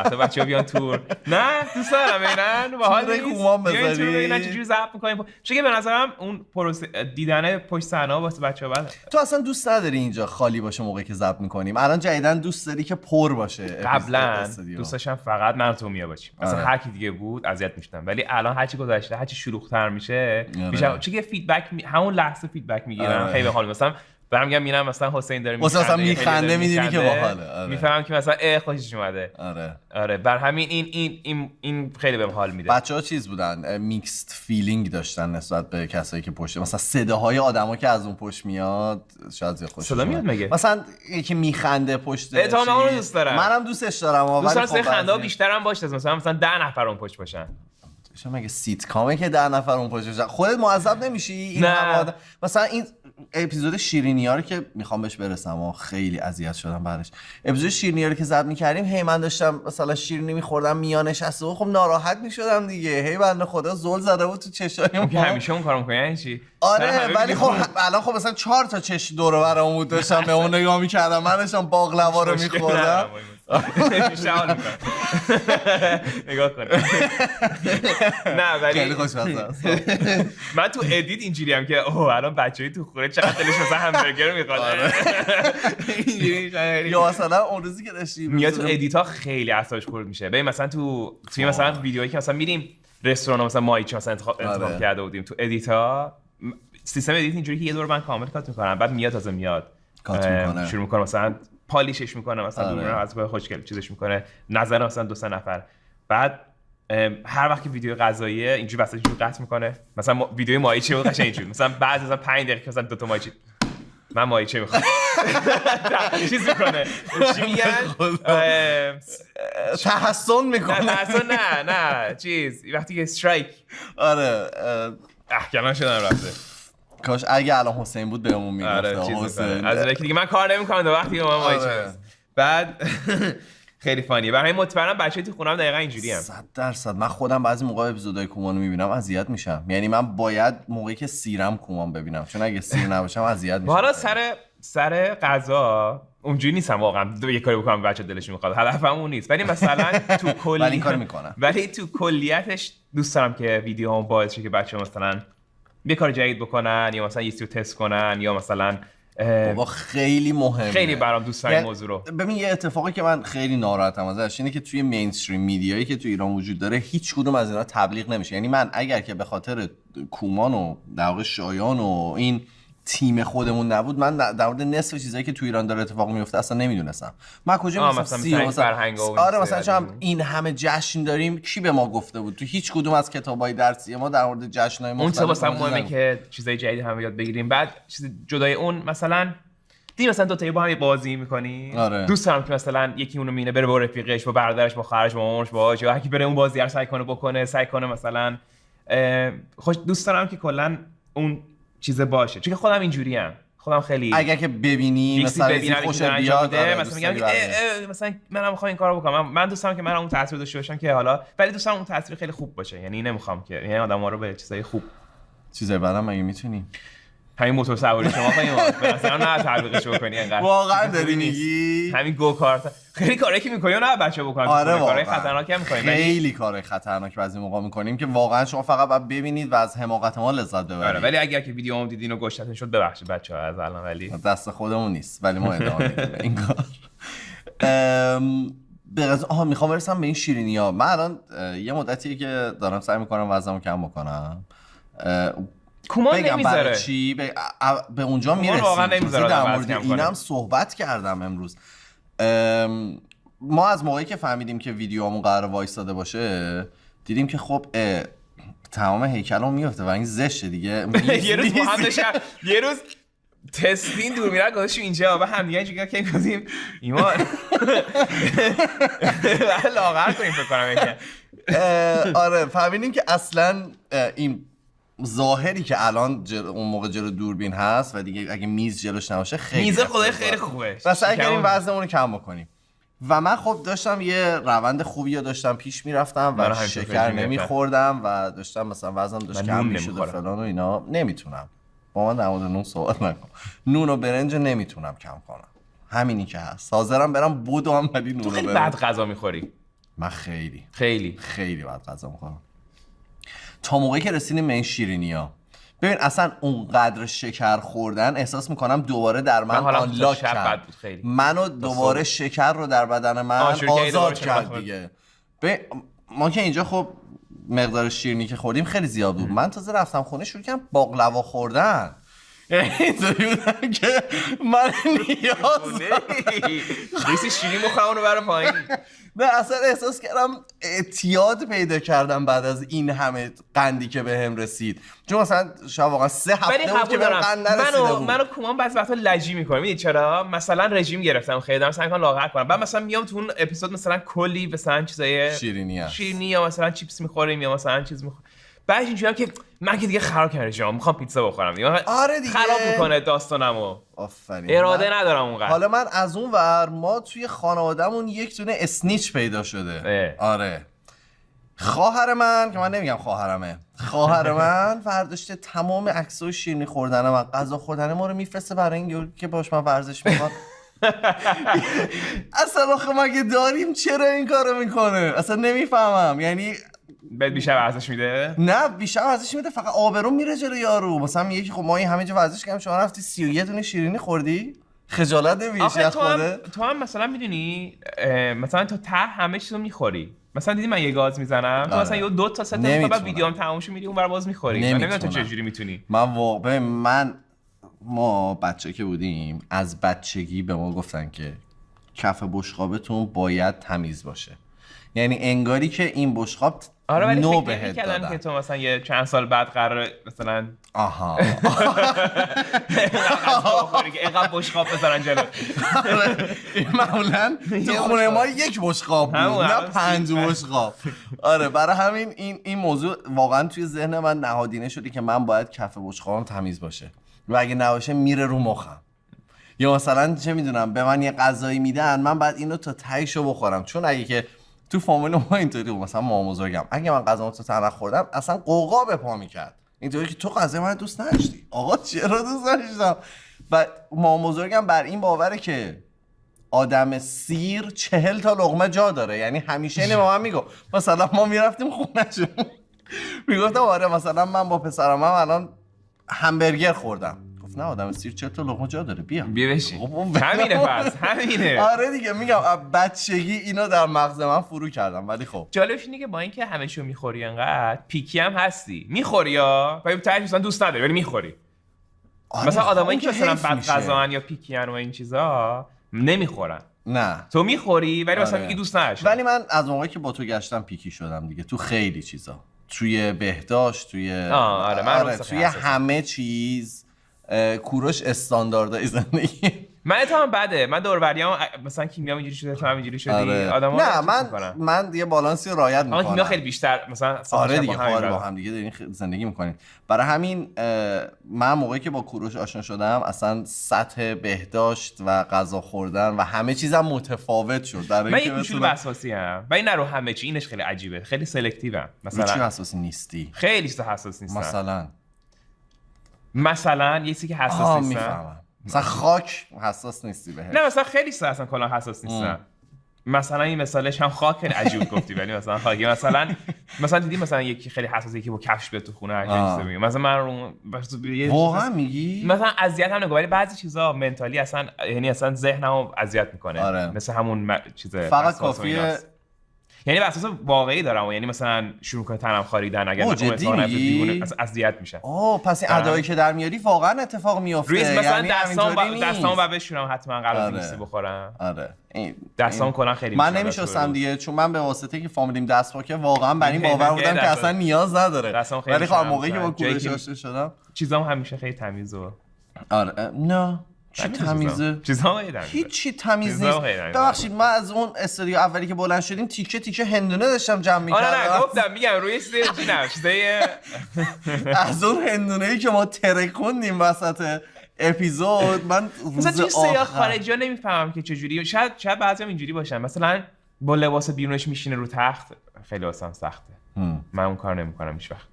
تا بچه‌ها بیان تور. نه دوست دارم اینا باحال کومان بذاریم اینا چجوری ضبط می‌کنیم، چون به نظرم اون پروسه دیدن پشت صحنه واسه بچه‌ها بعد. تو اصلا دوست نداری اینجا خالی باشه موقعی که ضبط می‌کنیم؟ الان جدیدن دوست داری که پر باشه. قبلا دوست داشتم فقط من تو میا باشیم، مثلا هر کی دیگه بود اذیت می‌شدم، ولی الان هر چی گذشته هر چی شلوغ‌تر میشه بیشتر چون فیدبک همون لحظه فیدبک میگیرم خیلی حال. مثلا برام میگم مثلا حسین داره میخنده میدونی که باحاله. میفهمم که مثلا خوشش اومده. آره بر همین این خیلی بهم حال میده. بچه‌ها چیز بودن، میکسد فیلینگ داشتن نسبت به کسایی که پشت، مثلا صداهای آدما که از اون پشت میاد شاید زیاد خوشش صدا میاد مگه، مثلا یکی میخنده پشت. من اون رو دوست دارم، منم دوستش دارم، ولی خب خنده بیشترم باشه، مثلا 10 نفر اون پشت باشن. مگه سیت کامه که 10 نفر اون پشت باشن؟ خودت معذب نمیشی؟ این مثلا این اپیزود شیرینی‌ها رو که میخوام بهش برسم و خیلی اذیت شدم بعدش. اپیزود شیرینی‌ها رو که ضبط می‌کردیم هی من داشتم مثلا شیرینی می‌خوردم میانشسته و خب ناراحت می‌شدم دیگه، هی بنده خدا زل زده بود تو چشایم. که همیشه اون کارو می‌کنی یعنی چی؟ آره ولی خب الان خب مثلا 4 تا چش دور و برم بود داشتم به اون نگاه می‌کردم، من داشتم باقلوا رو می‌خوردم. نگاه کن. نه ولی خیلی خوشمزه است. من تو ادیت اینجوری هم که اوه الان بچه‌ای تو خوره چقدر دلش مثلا همبرگر می‌خواد. یا مثلا اون روزی که داشتیم میاد تو ادیت‌ها خیلی اعصابش خورد میشه. ببین مثلا توی مثلا ویدیویی که مثلا میریم رستوران مثلا مایچ مثلا انتخاب کرده بودیم، تو ادیت‌ها سیستم ادیت اینجوری که یه دور من کامل کات می‌کنم، بعد میاد شروع می‌کنه مثلا پالیشش میکنه، مثلا دوربین رو از پای خوشگل چیزش میکنه، نظر مثلا 2-3 نفر. بعد هر وقت که ویدیو غذاییه اینجوری واسه اینجوری قطع میکنه، مثلا ویدیو مایچه بود قشنگ اینجوری، مثلا بعد از 5 دقیقه مثلا 2 تا مایچه من مایچه میخوام چیز میکنه چی میگن تحسن میکنه. نه چیز وقتی که استرایک. آره کلان شدن رفته. کاش اگه الان حسین بود بهمون میگفت. آره حسین از اینکه دیگه من کار نمیکنم دو وقتی من مایچه. بعد خیلی فانیه. برای مطمئنم بچه‌ای تو خونم دقیقاً اینجوری هم 100%. من خودم بعضی موقع اپیزودهای کومانو میبینم اذیت میشم، یعنی من باید موقعی که سیرم کومان ببینم، چون اگه سیر نباشم اذیت میشم. حالا سر غذا اونجوری نیستم واقعا یه کاری بکنم بچه دلش میخواد، هدفم اون نیست، ولی مثلا تو کلی ولی این کارو میکنم، ولی تو کلیتش دوست دارم که ویدیوهام باعث شه که بچه‌ها مثلا یه کار جدید بکنن، یا مثلا یه چیزی رو تست کنن، یا مثلا بابا خیلی مهمه، خیلی برام دوست دارم این موضوع رو. ببین یه اتفاقی که من خیلی ناراحتم ازش اینه که توی مینستریم میدیایی که توی ایران وجود داره هیچ کدوم از اینا تبلیغ نمیشه. یعنی من اگر که به خاطر کومان و در واقع شایان و این تیم خودمون نبود، من در مورد نصف چیزایی که تو ایران داره اتفاق میفته اصلا نمیدونستم. من کجا مثلا مثلا چون این همه جشن داریم کی به ما گفته بود؟ تو هیچ کدوم از کتابای درسی ما در مورد جشن‌های مختلف اون واسه مهمه که چیزای جدید هم یاد بگیریم. بعد چیز جدای اون مثلا دیدی مثلا دو تا با هم بازی می‌کنی، دوست دارم که مثلا یکی اونو مینه بره با رفیقش، با برادرش، با خواهرش، با مامانش، با آجی، هر کی بره اون بازی رو سعی کنه مثلا خوش دوست دارم که کلا اون چیز باشه، چون خودم اینجوریم. خودم خیلی اگر که ببینی مثلا خوشت بیاد مثلا میگم مثلا منم میخوام این کارو بکنم. من دوست دارم که منم اون تاثیر داشته باشم که حالا، ولی دوست دارم اون تاثیر خیلی خوب باشه. یعنی نمیخوام که یعنی آدم‌ها رو به چیزای خوب چیزای بعدم مگه میتونی همین موتور سواری شما خواهیم مثلا نه تعلیقش بکنی انقدر واقعا داری میگی همین گوکارت خیلی کاری که میکنی نه بچه بکنن. آره کارهای خطرناکی هم میکنیم، خیلی کارهای خطرناک بعضی موقع میکنیم که واقعا شما فقط باید ببینید و از حماقت ما لذت ببرید. آره ولی اگر که ویدیومو دیدین و گوشتتون شد ببخشید بچه‌ها از الان، ولی دست خودمون نیست، ولی ما ادامه میدیم این کار. میخوام برسم به این شیرینی‌ها. من الان یه مدتیه که دارم سعی میکنم وزنمو کم بکنم. کومان نمیذاره چی به اونجا میرسیم. در مورد اینم صحبت کردم امروز. ما از موقعی که فهمیدیم که ویدیومون قرار وایساده باشه دیدیم که خب تمام هیکلمون میفته و این زشته دیگه. یه روز با هم یه روز تستین دور میره گذاشتیم اینجا و هم دیگه اینجوری که گفتیم ایمان لاغر کنیم فکر کنم. آره فهمیدیم که اصلا این ظاهری که الان اون موقع جلو دوربین هست و دیگه اگه میز جلوش نباشه خیلی میز خدای خیلی خوبه و سعی کردیم وزنمون رو کم بکنیم و من خب داشتم یه روند خوبی رو داشتم پیش میرفتم و شکر نمیخوردم و داشتم مثلا وزنم داشت کم میشد و فلان و اینا. نمیتونم با من در مورد نون صحبت نکن. نون و برنج نمیتونم کم کنم، همینی که هست. حاضرم برم بدوم ولی نون و برنج. خیلی بد غذا میخوری. من خیلی بد غذا میخورم. تا موقعی که رسیدیم به این شیرینی‌ها ببین اصلا اونقدر شکر خوردن احساس میکنم دوباره در من آنلاک کرد. منو دوباره شکر رو در بدن من آزاد کرد دیگه. ما که اینجا خب مقدار شیرینی که خوردیم خیلی زیاد بود. من تازه رفتم خونه شروع کردم باقلوا خوردن. اینطوری بودم که من نیاز ریسی شیرین بخورم اونو برم پایین. نه اصلا احساس کردم اعتیاد پیدا کردم بعد از این همه قندی که بهم رسید. چون مثلا شاید واقعا 3 هفته بود که بهم قند نرسیده بود. منو کومان بعضی وقتا لجی میکنه. میدونی چرا؟ مثلا رژیم گرفتم خیلی دارم سعی می‌کنم لاغر کنم. بعد مثلا میام تو اون اپیزود مثلا کلی مثلا چیزای شیرینی یا مثلا چیپس میخوریم یا مثلا چیز میخوریم. بعد اینجوریام که من که دیگه خراب کردم جام میخوام پیتزا بخورم دیگه. آره دیگه خراب میکنه داستانمو. آفرین. اراده ندارم اونقدر. حالا من از اون ور ما توی خانوادهمون یک دونه اسنیچ پیدا شده. آره. خواهر من که من نمیگم خواهرمه. خواهر من برداشته تمام عکسای شیرینی خوردن من، غذا خوردن ما رو میفرسته برای این که باش من ورزش میکنم. اصلا آخه مگه داریم چرا این کارو میکنه؟ اصلا نمیفهمم. یعنی بعد بیشتر ورزش میده؟ نه بیشتر ورزش میده، فقط آبرو میره جلوی یارو. مثلا میگه که خب ما این همه جا ورزش کردیم شما رفتی 31 دونه شیرینی خوردی؟ خجالت نمیکشی از خودت؟ تو هم مثلا میدونی مثلا تو ته همه چیزو میخوری. مثلا دیدی من یه گاز میزنم تو مثلا یه 2 تا 3 تا بعد ویدیوام تموم شه میری اونور باز میخوری. من نمیدونم تو چجوری میتونی. ما بچه که بودیم از بچگی به ما گفتن که کف بشقابتون باید تمیز باشه. یعنی انگاری که این بشقاب نو بهت دادن که تو مثلا یه چند سال بعد قراره مثلا اینقدر بشقاب بذارن جلو. معمولا تو خونه ما یک بشقاب بود نه 5 بشقاب. آره برای همین این موضوع واقعا توی ذهن من نهادینه شده که من باید کف بشقابم تمیز باشه و اگه نباشه میره رو مخم. یا مثلا چه میدونم به من یه غذایی میدن من بعد اینو تا تهیشو بخورم. چون اگه که تو فامیل ما اینطوری بود، مثلا مامان بزرگم اگه من غذامو تو ته خوردم اصلا قوقا به پا میکرد اینطوری که تو غذای من دوست نداشتی. آقا چرا دوست نداشتم؟ و مامان بزرگم بر این باوره که آدم سیر 40 تا لقمه جا داره. یعنی همیشه اینو به من میگه. مثلا ما میرفتیم خونه‌شون میگفتم آره مثلا من با پسرم الان همبرگر خوردم. گفت نه آدم سیر چه تا لقمه جا داره بیا بشین. خب همینه پس همینه. آره دیگه میگم بچگی اینو در مغز من فرو کردم. ولی خب جالبش اینه که با اینکه همه چیو میخوری انقدر پیکی هم هستی میخوری یا ولی تهش مثلا دوست نداری ولی میخوری. آره مثلا آدمایی خب که مثلا حیف بد میشه. غذان یا پیکیان و این چیزا نمیخورن. نه تو میخوری ولی مثلا آره. میگی دوست نداشتم. ولی من از موقعی که با تو گشتم پیکی شدم دیگه تو خیلی چیزا، توی بهداشت، توی آره من توی همه چیز. کوروش استانداردهای زندگی. من اتهام بده. من دور و بریام مثلا کیمیا اینجوری شده تو هم اینجوری شدی. آره. آدما نه من یه بالانسی رو رعایت میکنم. کیمیا خیلی بیشتر مثلا آره دیگه خواهر با هم دیگه دارین زندگی میکنین. برای همین من موقعی که با کوروش آشنا شدم اصلا سطح بهداشت و غذا خوردن و همه چیزم متفاوت شد. من یه کوچولو وسواسی ام و این رو همه چی اینش خیلی عجیبه، خیلی سلکتیو ام. مثلا چی حساسی نیستی؟ خیلی چیزا حساس نیستم. مثلا یه چیزی که حساس نیستم. میفهمم. مثلا خاک حساس نیستی بهش؟ نه مثلا خیلی چیزا اصلا کلا حساس نیستم. مثلا این مثالش هم خاک خیلی عجیب گفتی ولی مثلا خاکی مثلا دیدی مثلا یکی خیلی حساسه که با کفش بیاد تو خونه هر چیزی میگه. مثلا من رو واقعا میگی؟ مثلا اذیت هم نگه ولی بعضی چیزا منتالی اصلا یعنی اصلا ذهنمو اذیت میکنه. آره. مثل همون چیز فقط کافیه یعنی واساس واقعی دارم یعنی مثلا شروع کنه تنم خاریدن اگر مثلا دیوونه اذیت میشن. پس این ادایی که در میاری واقعا اتفاق میفته. ریز مثلا یعنی دستام بعد بشورم حتما قرار نیست بخورم. آره دستام کلا خیلی من نمیشستم دیگه چون من به واسطه که فامیلیم دست پاکه واقعا بر این باور بودم که اصلا نیاز نداره. ولی خب موقعی که با کوروش آشنا شدم چیزام همیشه خیلی تمیز و آره نه چی تمیزه؟ چیزام خیلی تمیزه. هیچ تمیز نیست. ببخشید من از اون استودیو اولی که بلند شدیم تیکه تیکه هندونه داشتم جمع می‌کردم. آره نه گفتم میگم روی چیزای از اون هندونه‌ای که ما ترکوندیم وسط اپیزود. من مثلا توی سیاه خارجی ها نمیفهمم که چجوری شاید بعضیام اینجوری باشن مثلا با لباس بیرونش میشینه رو تخت خیلی واسم سخته. من اون کار نمی‌کنم هیچ وقت.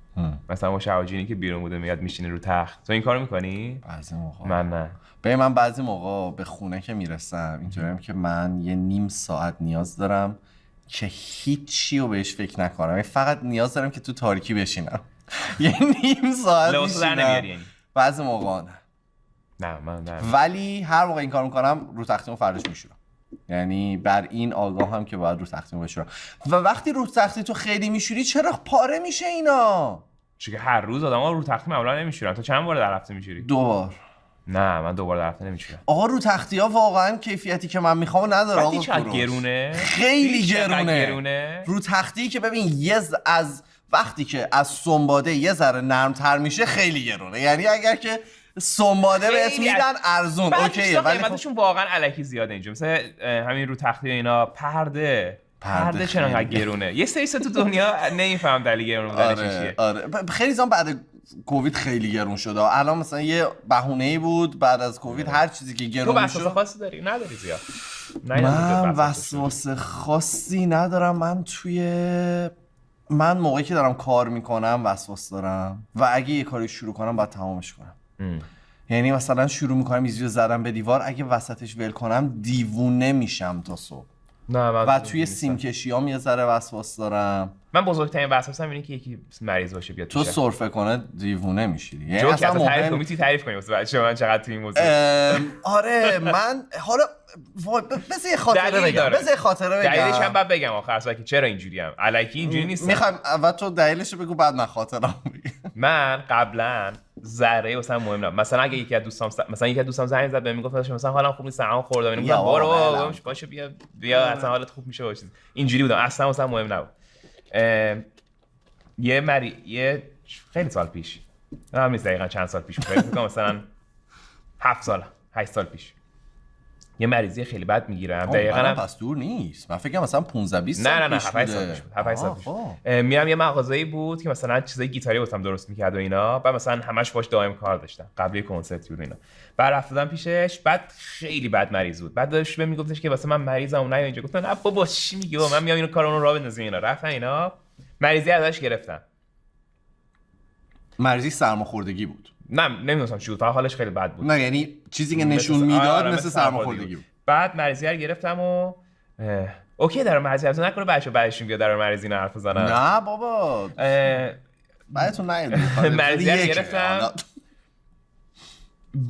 مثلا با شواجینی که بیرون بوده میاد میشینه رو تخت. تو این کارو می‌کنی؟ بعضی موقع من نه. من بعضی موقع به خونه که میرسم اینطوریم که من یه نیم ساعت نیاز دارم که هیچی رو بهش فکر نکنم. فقط نیاز دارم که تو تاریکی بشینم. یه نیم ساعت میشینم. بعضی موقع نه من نه. ولی هر موقع این کار میکنم رو تختیمو فرداش میشورم. یعنی بر این آگاه هم که باید رو تختیمو بشورم. و وقتی رو تختی تو خیلی میشوری چرا پاره میشه اینا؟ چون که هر روز آدم‌ها رو تختی معمولا نمیشورن. تو چند بار در هفته میشوری؟ 2 بار. نه من 2 بار در هفته نمیشورم. آقا رو تختی‌ها واقعا کیفیتی که من میخوام نداره آقا. چقدر گرونه؟ خیلی گرونه. رو تختی که ببین از وقتی که از سنباده یه ذره نرم‌تر میشه خیلی گرونه. یعنی اگر که سنباده بهت میدن ارزون اوکیه ولی قیمتشون واقعا الکی زیاده اینجا. مثلا همین رو تختی اینا پرده چرا انقدر گرونه؟ یه سری تو دنیا نمیفهم دلیل گرون بودنش چیه. آره خیلی زمان بعد کووید خیلی گرون شده. الان مثلا یه بهونه‌ای بود بعد از کووید هر چیزی که گرون میشه. تو وسواس خاصی داری؟ نداری زیاد. من وسواس خاصی ندارم. من موقعی که دارم کار میکنم وسواس دارم و اگه یه کاری شروع کنم باید تمامش کنم. یعنی مثلا شروع میکنم یه زدم به دیوار اگه وسطش ول کنم دیوونه میشم تا صبح. و توی سیمکشیام یه ذره وسواس دارم. من بزرگترین وسواسم اینه که یکی مریض باشه بیاد تو سرفه کنه دیوونه میشی. یعنی اصلا تعریف کنی واسه بچه‌ها من چقدر تو این موضوع. آره من حالا بذار یه خاطره بگم. دلیلش هم بعد بگم آخر اصلا که چرا اینجوریام. الکی اینجوری نیست. میخوام اول تو دلیلش بگو بعد من خاطره‌ام بگم. من قبلا ذره واسم مهم نبود. مثلا اگه یکی از دوستام زنگ زد بهم میگفت مثلا حالم خوب نیست سلام خوردم میگم برو باشه بیا اصلا حالت خوب میشه باشه. اینجوری بودم اصلا واسم مهم نبود. یه خیلی سال پیش هم نیست دقیقا چند سال پیش فکر می‌کنم مثلا 8 سال پیش یه مریضی خیلی بد میگیرم. دقیقاً پس دور نیست. من فکر مثلا 15 20 سال پیش. نه 7 سال پیش بود. 7 سال پیش. میرم یه مغازه‌ای بود که مثلا چیزای گیتاری واسم درست می‌کرد و اینا. بعد مثلا همش باش دائم کار داشتم قبل کنسرت و اینا. بعد رفتم پیشش بعد خیلی بد مریض بود. بعد داشت بهم میگفتش که واسه من مریضم و نه اینجا. گفتم نه بابا چی میگی؟ من میام اینو کارونو راه بندازیم اینا. رفتن اینا مریضی ازش گرفتن. مریضی سرماخوردگی بود. نه نمیدونم چی بود. فقط حالش خیلی بد بود. نه یعنی چیزی که نشون میداد مثل سرماخوردگی بود. بعد مریضی رو گرفتم و اوکی در مریضی تو نکنه بعدشون بیاد در مریضی نه حرف بزنن. نه بابا بعدتون نه مریضی رو گرفتم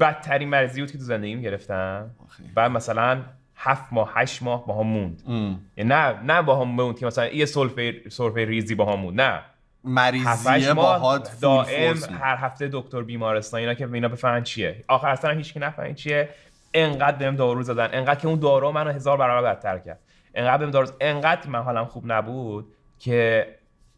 بدترین مریضی بود که تو زندگیم گرفتم. بعد مثلا 7 ماه 8 ماه با هم موند. یعنی نه با هم موند که مثلا یه سرفه ریزی با هم موند، نه مریضیه باهات دائم هر هفته دکتر بیمارستان اینا که اینا بفهمن چیه. آخر اصلا هیچ کی نفهمید چیه. انقدر بهم دارو زدن، انقدر که اون دارو منو 1000 برابر بدتر کرد. انقدر بهم دارو، انقدر من حالم خوب نبود که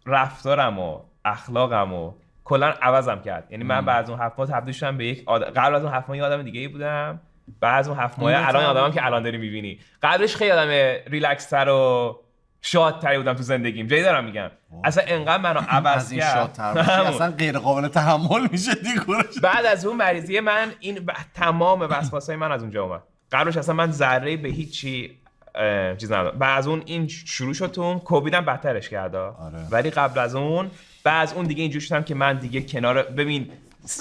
رفتارم و اخلاقم و کلا عوضم کرد. یعنی من بعد از اون 7 ماه تبدیل شدم به یک قبل از اون 7 ماه یه آدم دیگه ای بودم. بعد از اون 7 ماه الان آدمم که الان داری می‌بینی. قبلش خیلی آدم ریلکس تر و شادتری بودم تو زندگیم. جایی دارم میگم اصلا انقدر منو عوض کرد. شادتر اصلا غیر قابل تحمل میشه دیگه. بعد از اون مریضی من این تمام وسواسای من از اونجا اومد. قبلش اصلا من ذره به هیچی چیز ندارم. بعد از اون این شروع شد، تو کووید هم بدترش کرد. ولی قبل از اون بعد از اون دیگه اینجوری شدم که من دیگه کنار ببین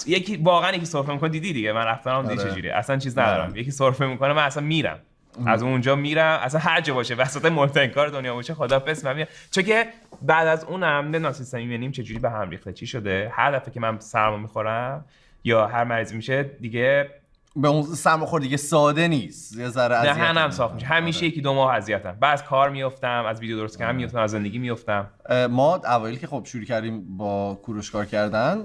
یکی واقعا یکی سرفه میکنه دیدی دیگه من رفتارم دیگه چجوریه، اصلا چیز ندارم. یکی سرفه میکنه من اصلا میرم از اونجا میرم، اصلا هر جا باشه وسط مهمترین کار دنیا باشه خدافظ من میرم. چون که بعد از اونم نمیدونم سیستم ایمنیم چجوری به هم ریخته چی شده. هر دفعه که من سرما میخورم یا هر مریضی میشه دیگه به اون سرماخور دیگه ساده نیست، یه ذره اذیت دهنم صاف میشه. همیشه یکی 2 ماه اذیتم. بعد از کار میافتم، از ویدیو درست کردن میافتم، از زندگی میافتم. ما اوایل که خب شروع کردیم با کوروش کار کردن،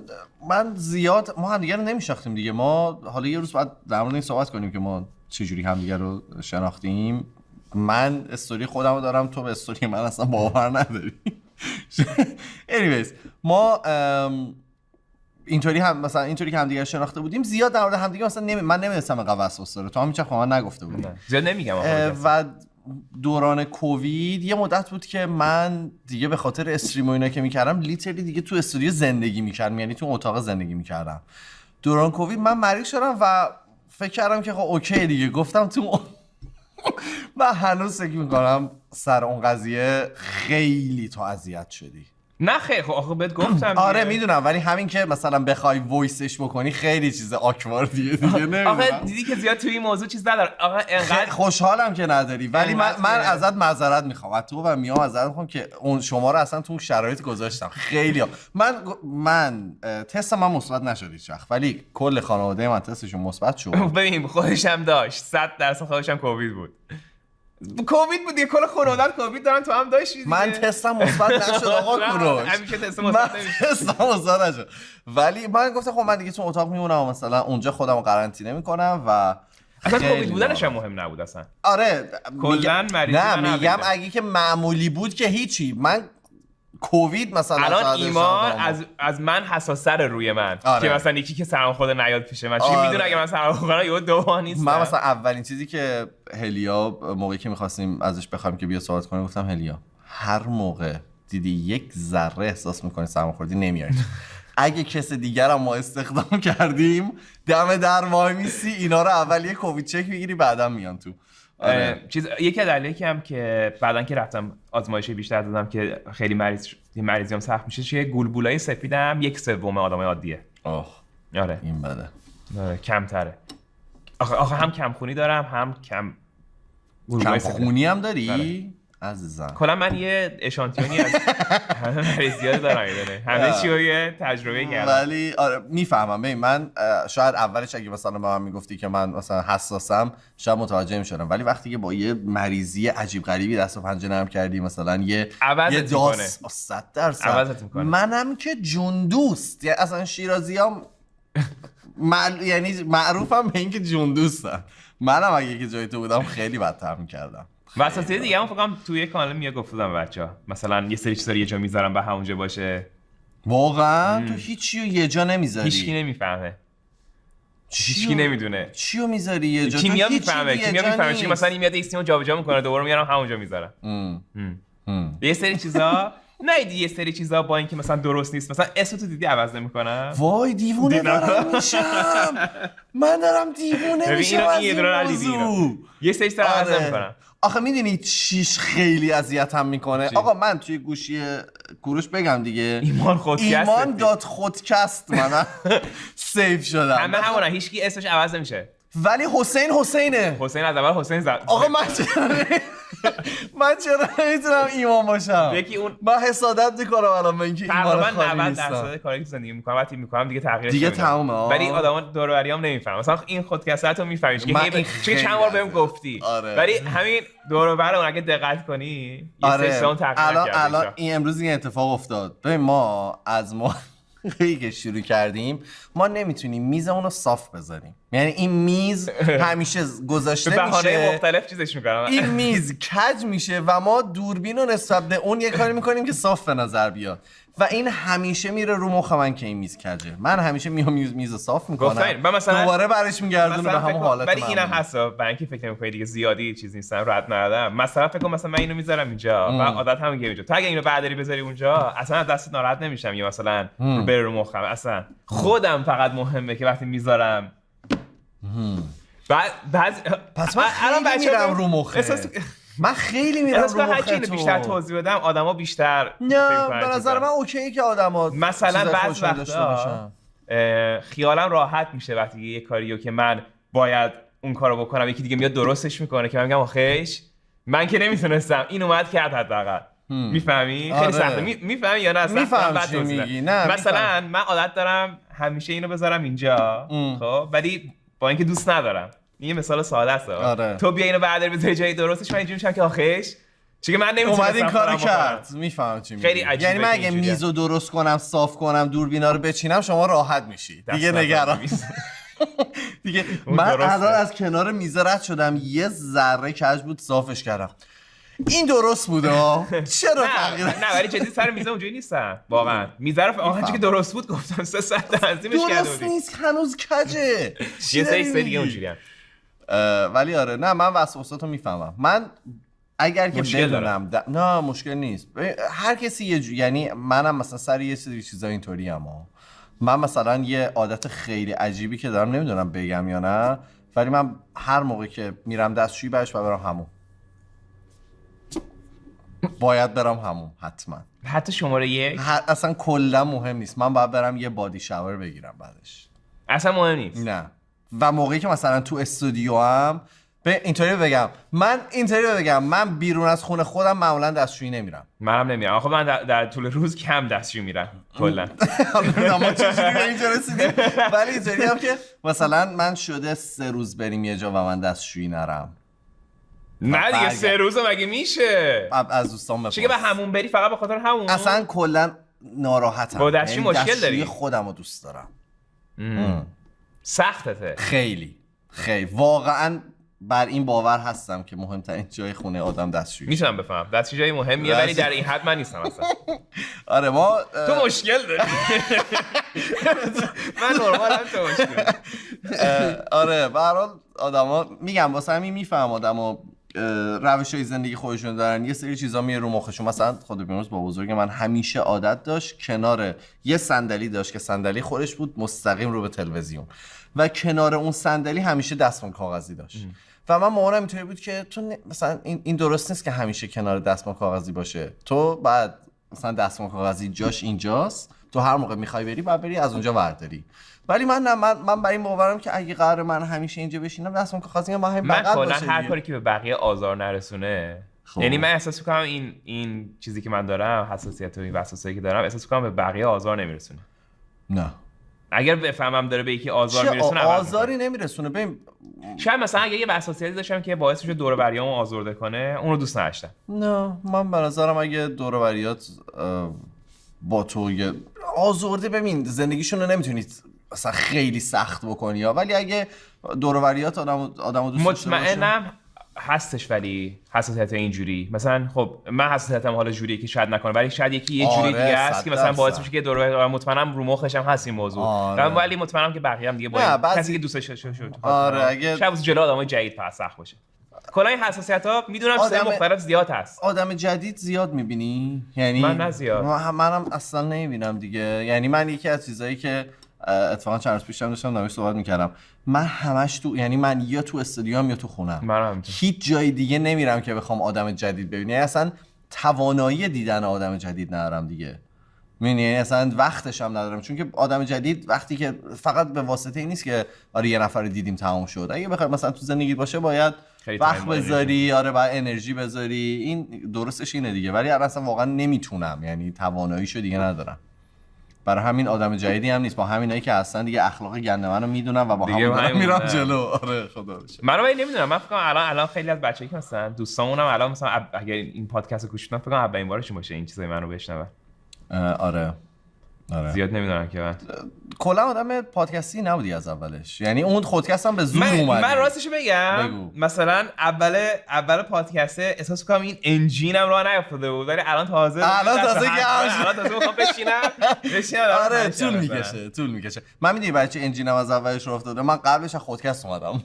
من زیاد ما هم دیگه رو نمیشناختیم دیگه. ما حالا یه روز بعد در مورد این صحبت کنیم که ما چجوری همدیگه رو شناختیم. من استوری خودم رو دارم، تو به استوری من اصلا باور نداری. anyways ما اینطوری هم مثلا اینطوری که همدیگه شناخته بودیم زیاد در مورد همدیگه مثلا من نمی‌دونستم اینقدر وسواس داره، تو هم هیچ وقت نگفته بودی. زیاد نمیگم. و دوران کووید یه مدت بود که من دیگه به خاطر استریم و اینا که میکردم لیترلی دیگه تو استودیو زندگی میکردم، یعنی تو اتاق زندگی میکردم. دوران کووید من مریض شدم و فکر کردم که خب اوکی دیگه، گفتم تو من هنوز فکر میکنم سر اون قضیه خیلی تو اذیت شدی. نه خیلی خب آخه بهت گفتم آره میدونم، ولی همین که مثلا بخوای وایسش بکنی خیلی چیز آکواردیه دیگه. نمیدونم آخه دیدی که زیاد توی این موضوع چیز نداره. آخه انقدر خوشحالم که نداری، ولی من ازت معذرت میخوام از تو و میام ازت میخوام که اون شما رو اصلا تو شرایط گذاشتم. خیلی من تست من مثبت نشد هیچ وقت، ولی کل خانواده من تستشون مثبت شد. ببین خودشم داشت 100% خودشم کووید بود. کووید بود دیگه، کل خانواده‌ات کووید دارن، تو هم داشتی دیگه. من تستم مثبت نشد آقا کوروش، همیشه تست مثبت نمیشه. تستم مثبت نشد، ولی من گفتم خب من دیگه تو اتاق میمونم و مثلا اونجا خودم رو قرنطینه میکنم و اصلا کووید بودنش هم مهم نبود اصلا. آره کلا مریضی نه میگم اگه که معمولی بود که هیچی. من کووید مثلا الان ایمان از من حساس‌تر روی من. آره. که مثلا یکی که سرما خود نیاد پیش من چی میدونه اگه من سرما خورم یهو 2 ماه نیست. من مثلا اولین چیزی که هلیا موقعی که می‌خواستیم ازش بخوایم که بیا صحبت کنه گفتم هلیا هر موقع دیدی یک ذره احساس می‌کنی سرما خوردی نمیای. اگه کس دیگر هم ما استخدام کردیم دم در وای میسی اینا رو اول یه کووید چک بگیری بعدا میان تو. آره. یکی از دلایلی هم که بعدن که رفتم آزمایش بیشتر دادم که خیلی مریضیام سخت میشه چیه، گلبولای سفیدم 1/3 آدمای عادیه. آره این بده. آره کمتره. آخه هم کمخونی دارم هم کمخونی هم داری؟ عزیزم کلا من یه اشانتیونی از همه مریضی‌ها دارم میدونه، همه چی رو یه تجربه کردم. ولی آره میفهمم. ببین من شاید اولش اگه مثلا به من میگفتی که من مثلا حساسم شاید متوجه میشدم، ولی وقتی که با یه مریضی عجیب غریبی دست و پنجه نرم کردی مثلا یه داس 100% عوضت میکنه. منم که جندوست، یعنی اصلا شیرازیام یعنی معروفم به اینکه جندوستم. منم اگه که جای تو بودم خیلی بدتر میکردم. واسه دیگه هم فکرم توی کانال میاد گفتم بچه‌ها مثلا یه سری چیزا یه جا میذارم به همونجا باشه. واقعا تو هیچی رو یه جا نمیذاری؟ هیچکی نمیفهمه. هیچکی نمیدونه چیو میذاری یه جا. کیمیا میفهمه چی مثلا این میاد ایستیمو جابجا میکنه دوباره میارم همونجا میذارم. یه سری چیزا نه یه سری چیزا با اینکه مثلا درست نیست مثلا اسم تو دیدی عوض نمیکنم. وای دیوونه دارم میشم. من دارم دیوونه میشم از این موضوع. یه سری چیزا عوض نمیکنم. آخه میدونی چیش خیلی اذیتم میکنه؟ آقا من توی گوشی کوروش بگم دیگه ایمان داد خودکست من سیف شدم. همونه هیچکی اسمش عوض نمیشه. ولی حسینه. حسین از اول حسین زد. آقا من چرا نمیتونم ایمان باشم؟ یکی اون من حسادت میکنم الان به اینکه ایمان خالی نیستم. تقریبا 90% کاری که زندگی میکنم وقتی میکنم دیگه تغییرش دیگه نمیدم. تمومه. ولی آدما دور و بریام نمیفهمن. مثلا این خودکسرتو میفهمیش که چند بار بهم گفتی. ولی همین دور و بر اون اگه دقت کنی یه سیستم تغییر کرده. الان این امروز این اتفاق افتاد. ببین ما از که شروع کردیم ما نمیتونیم میزمون رو صاف بذاریم. یعنی این میز همیشه گذاشته میشه به بهانه مختلف چیزش میکنم. این میز کج میشه و ما دوربین رو نسبت به اون یه کاری میکنیم که صاف به نظر بیاد و این همیشه میره رو مخ من که این میز کجه. من همیشه میام میز صاف میکنم دوباره برش میگردونه به همون حالت. ولی اینم هست برای اینکه فکر نمی‌کنی دیگه زیادی چیز نیستم رد ندادم. مثلا فکر کنم مثلا من اینو میذارم اینجا و عادت هم میگه اینجا. تو اگه اینو برداری بذاری اونجا اصلا از دست ناراحت نمیشم یا مثلا بره رو مخم. اصلا خودم فقط مهمه که وقتی میذارم پس من خیلی میرم رو مخه. من خیلی میرم رو مخه. هرچی اینو بیشتر توضیح بدم آدما بیشتر نه به نظر من اوکیه که آدما مثلا بعضی وقتا خیالم راحت میشه وقتی یه کاریو که من باید اون کارو بکنم یکی دیگه میاد درستش میکنه که من میگم آخیش من که نمیتونستم این اومد کرد حداقل. میفهمی؟ خیلی سخته. میفهمی یا نه؟ میفهم چی میگی. نه مثلا من عادت دارم همیشه اینو بذارم اینجا خب ولی با اینکه دوست ندارم. این مثال ساده است. تو بیا اینو برداری بذاری جای درستش من اینجوری میشم که آخیش چیگه من نمیتونستم اومد این کارو کرد. میفهمم چی میگی. خیلی عجیبه. یعنی من اگه میزو درست کنم صاف کنم دوربینا رو بچینم شما راحت میشی دیگه نگران دیگه. من الان از کنار میز رد شدم یه ذره کج بود صافش کردم این درست بود چرا تغییر نه ولی جدی سر میز اونجوری نیستم واقعا. میز رو آهنجی که درست بود گفتم 3 ساعت تنظیمش کرده درست نیست هنوز کجه. یه سری دیگه اونجوریه. ولی آره نه من وسوساتو میفهمم. من اگر که بدونم نه مشکل نیست. هر کسی یعنی منم مثلا سر یه سری چیزا اینطوری ام. من مثلا یه عادت خیلی عجیبی که دارم نمیدونم بگم یا نه ولی من هر موقع که میرم دستشویی برش برم همون باید برم همون حتما. حتی شماره 1 اصلا کلا مهم نیست. من باید برم یه بادی شاور بگیرم بعدش. اصلا مهم نیست. نه و موقعی که مثلا تو استودیو هم اینطوری بگم من بیرون از خونه خودم معمولا دستشویی نمیرم. منم نمیرم. آخه من در طول روز کم دستشویی میرم کلا. ما چجوری به اینجا رسیدیم؟ ولی اینطوری هم که مثلا من شده 3 روز بریم یه جا و من دستشویی نرم. نه دیگه 3 روز مگه میشه؟ از دوستان بپرس. چیگه به همون بری فقط به خاطر همون؟ اصلا کلا ناراحتم. با دستشویی مشکل داری؟ خودمو دوست دارم. سختته. خیلی واقعا بر این باور هستم که مهمترین جای خونه آدم دستشویی. میتونم بفهم دستشویی جای مهمیه ولی در این حد من نیستم اصلا. آره ما تو مشکل داری. من نرمالم تو مشکل. آره به هر حال آدما میگم واسه همین میفهم آدما روش‌های زندگی خودشون دارن یه سری چیزا میره رو مخشون. مثلا خدا بیامرز با بزرگ من همیشه عادت داشت کنار یه صندلی داشت که صندلی خودش بود مستقیم رو به تلویزیون و کنار اون صندلی همیشه دستمال کاغذی داشت و من مامانم اینطوری بود که تو مثلا این درست نیست که همیشه کنار دستمال کاغذی باشه. تو بعد مثلا دستمال کاغذی جاش اینجاست تو هر موقع میخوای بری بعد بری از اونجا ورداری. ولی من برای این باورم که اگه قرار من همیشه اینجا بشینم دستم کاغذی من کلا هر کاری که به بقیه آزار نرسونه. یعنی من احساس می‌کنم این چیزی که من دارم حساسیت و این وسواسایی که دارم احساس می‌کنم به بقیه آزار نمیرسونه. نه اگر بفهمم داره به یکی آزار میرسونه آزاری نمیرسونه. ببین شاید مثلا اگه یه وسواسیتی داشتم که باعث میشه دور و بریامو آزرده کنه اون رو دوست نداشتم. نه من به نظرم اگه دور و بریات با تو آزرده ببین زندگیشون رو نمیتونید مثلا خیلی سخت بکنی ولی اگه دور و بریات آدمو دوست داشته باشه مطمئنم هستش. ولی حساسیت اینجوری مثلا خب من حساسیتم حالا جوریه که شاید نکنه ولی شاید یکی یه جوری دیگه است که مثلا باعث میشه که دور و مطمئنم رو مخش هم هست این موضوع. ولی مطمئنم که بقیه هم دیگه با کسی که دوستش شد اگه شاید جلو آدمای جدید سخت باشه. کلا این حساسیت‌ها میدونم چیزای مختلف زیاد هست. آدم جدید زیاد می‌بینی؟ یعنی من نه زیاد. منم اصلا نمی‌بینم دیگه. یعنی من یکی از چیزایی که اتفاقا چند روز پیشم داشتم نمی‌شه صحبت می‌کردم من همش تو یعنی من یا تو استادیوم یا تو خونم. هیچ جای دیگه نمیرم که بخوام آدم جدید ببینم. یعنی اصلا توانایی دیدن آدم جدید ندارم دیگه. یعنی اصلا وقتش هم ندارم، چون که آدم جدید وقتی که فقط به واسطه این نیست که آره یه نفر دیدیم تمام شد، اگه بخوای مثلا تو زندگی باشه باید وقت بذاری، آره باید انرژی بذاری، این درستش اینه دیگه. ولی اصلا واقعا نمیتونم، یعنی تواناییشو دیگه ندارم. برای همین آدم جدیدی هم نیست، با همینایی که اصلا دیگه اخلاق گند منو میدونم و با همون میرم جلو. آره خدا رو شکر. منو نمیدونم، من فکر کنم الان خیلی از بچه‌ای که مثلا دوستامونم الان مثلا اگه این پادکست رو گوش بدن فکر کنم اولین بارشون باشه این چیزای منو بشنون. آره زیاد نمیدونم که من کلا آدم پادکستی نبودی از اولش، یعنی اون خودکست هم به زور اومد. من راستشو بگم مثلا اول پادکست احساس کنم این انجینم راه نیافتاده بود، ولی الان تازه میخوام بشینم. آره طول میکشه. من میدونی برای چه انجینم از اولش راه افتاده؟ من قبلش از خودکست اومدم.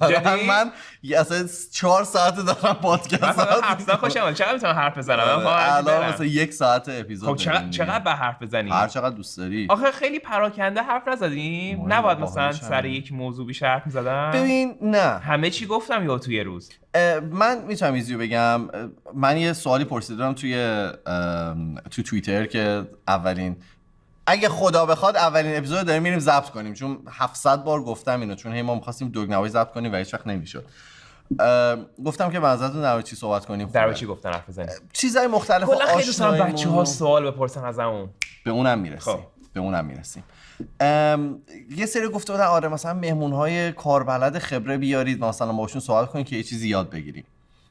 من اصلا 4 ساعت دارم پادکست. اصلا خوشم اومد. چقدر میتونم حرف بزنم؟ الان مثلا 1 ساعت اپیزود. خب چقدر به حرف بزنی؟ هر چقدر دوست داری. آخه خیلی پراکنده حرف نزدیم، نباید مثلا سر یک موضوع بیشتر حرف می‌زدم. ببین نه همه چی گفتم یا توی روز. من میتونم ایزیو بگم. من یه سوالی پرسیدم تو توییتر که اگه خدا بخواد اولین اپیزود داریم میریم ضبط کنیم، چون 700 بار گفتم اینو، چون ما می‌خواستیم دوگنوایی ضبط کنیم و هیچ وقت نمیشد. گفتم که منظورتون در چی صحبت کنیم؟ در چی گفتن حرف بزنیم؟ چیزای مختلف آشنا. خیلی دوست دارم بچه‌ها سوال بپرسن ازمون. به اونم میرسیم. یه سری گفته بودن آره مثلا مهمون‌های کاربلد خبره بیارید مثلا باشون صحبت کنید که یه چیزی یاد بگیریم.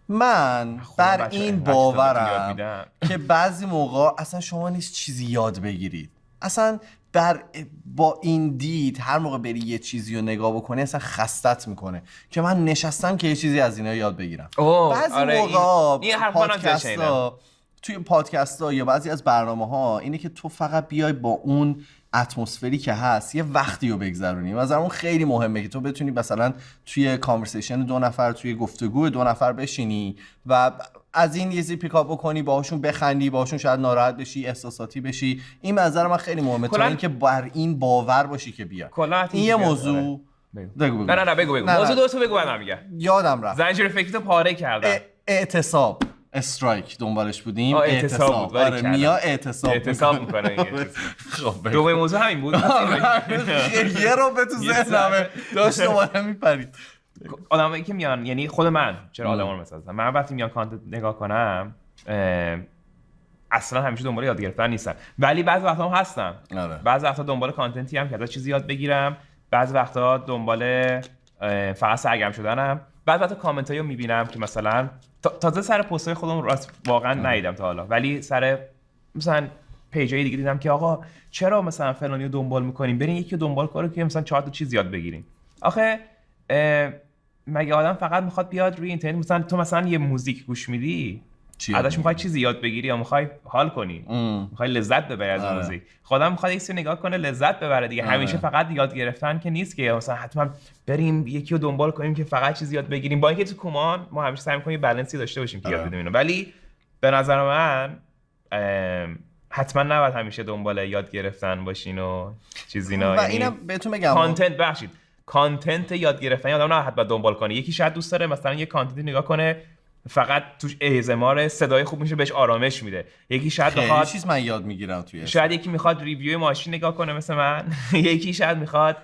من بر این باورم که بعضی موقع اصلا شما نیست چیزی یاد بگیرید، اصلا با این دید هر موقع بری یه چیزی رو نگاه بکنی اصلا خستت میکنه که من نشستم که یه چیزی از اینا یاد بگیرم. بعضی موقع توی پادکست ها یا بعضی از برنامه ها اینه که تو فقط بیای با اون اتمسفری که هست یه وقتی رو بگذرونی. مثلا اون خیلی مهمه که تو بتونی مثلا توی کانورسیشن 2 نفر، توی گفتگو 2 نفر بشینی و از این یه پیکاپ بکنی، باهاشون بخندی، باهاشون شاید ناراحت بشی، احساساتی بشی. این نظر من خیلی مهمه تا اینکه بر این باور باشی که بیا. این یه موضوع بگو. نه بگو. موضوع درستو بگو بعد میگم. یادم رفت. زنجیر فکریتو پاره کردم. اعتصاب استرایک دنبالش بودیم. اعتصاب بود. آره میا اعتصاب میکنه. خب دومین موضوع همین بود. یه رو به تو ذهنمه داشت دوباره میپرید. آدمایی که میان، یعنی خود من، چرا آدما رو مثلا من وقتی میان کانتنت نگاه کنم اصلا همیشه دنبال یاد گرفتن نیستم، ولی بعضی وقتا هم هستم. بعضی وقتا دنبال کانتنتی هم که از چیزی یاد بگیرم، بعضی وقتا دنبال فقط سرگرم شدنم، بعضی وقتا کامنتایی رو میبینم که مثلا تازه سر پست‌های خودم راست واقعا ندیدم تا حالا، ولی سر مثلا پیجای دیگه دیدم که آقا چرا مثلا فلانی رو دنبال می‌کنیم، بریم یکی رو دنبال کنیم که مثلا 4 تا چیز یاد بگیریم. آخه مگه آدم فقط میخواد بیاد روی اینترنت مثلا تو مثلا یه موزیک گوش میدی ازش میخوای چیزی یاد بگیری یا میخوای حال کنی، میخوای لذت ببری از موزیک؟ خودم میخواد یه سری نگاه کنه لذت ببره دیگه. همیشه فقط یاد گرفتن که نیست که مثلا حتما بریم یکی رو دنبال کنیم که فقط چیزی یاد بگیریم. با اینکه تو کمان ما همیشه سعی می‌کنیم بالانسی داشته باشیم که یاد بدیم اینو، ولی به نظر من حتما نباید همیشه دنبال یاد گرفتن باشین و چیزینا. و اینم بهتون بگم کانتنت یاد گرفتن آدم نه حتما دنبال کنه. یکی شاید دوست داره مثلا یه کانتنتی نگاه کنه فقط توش ASMR صدای خوب میشه بهش آرامش میده. یکی شاید بخواد چیز من یاد میگیرم توی شاید یکی میخواد ریویو ماشین نگاه کنه مثل من یکی شاید میخواد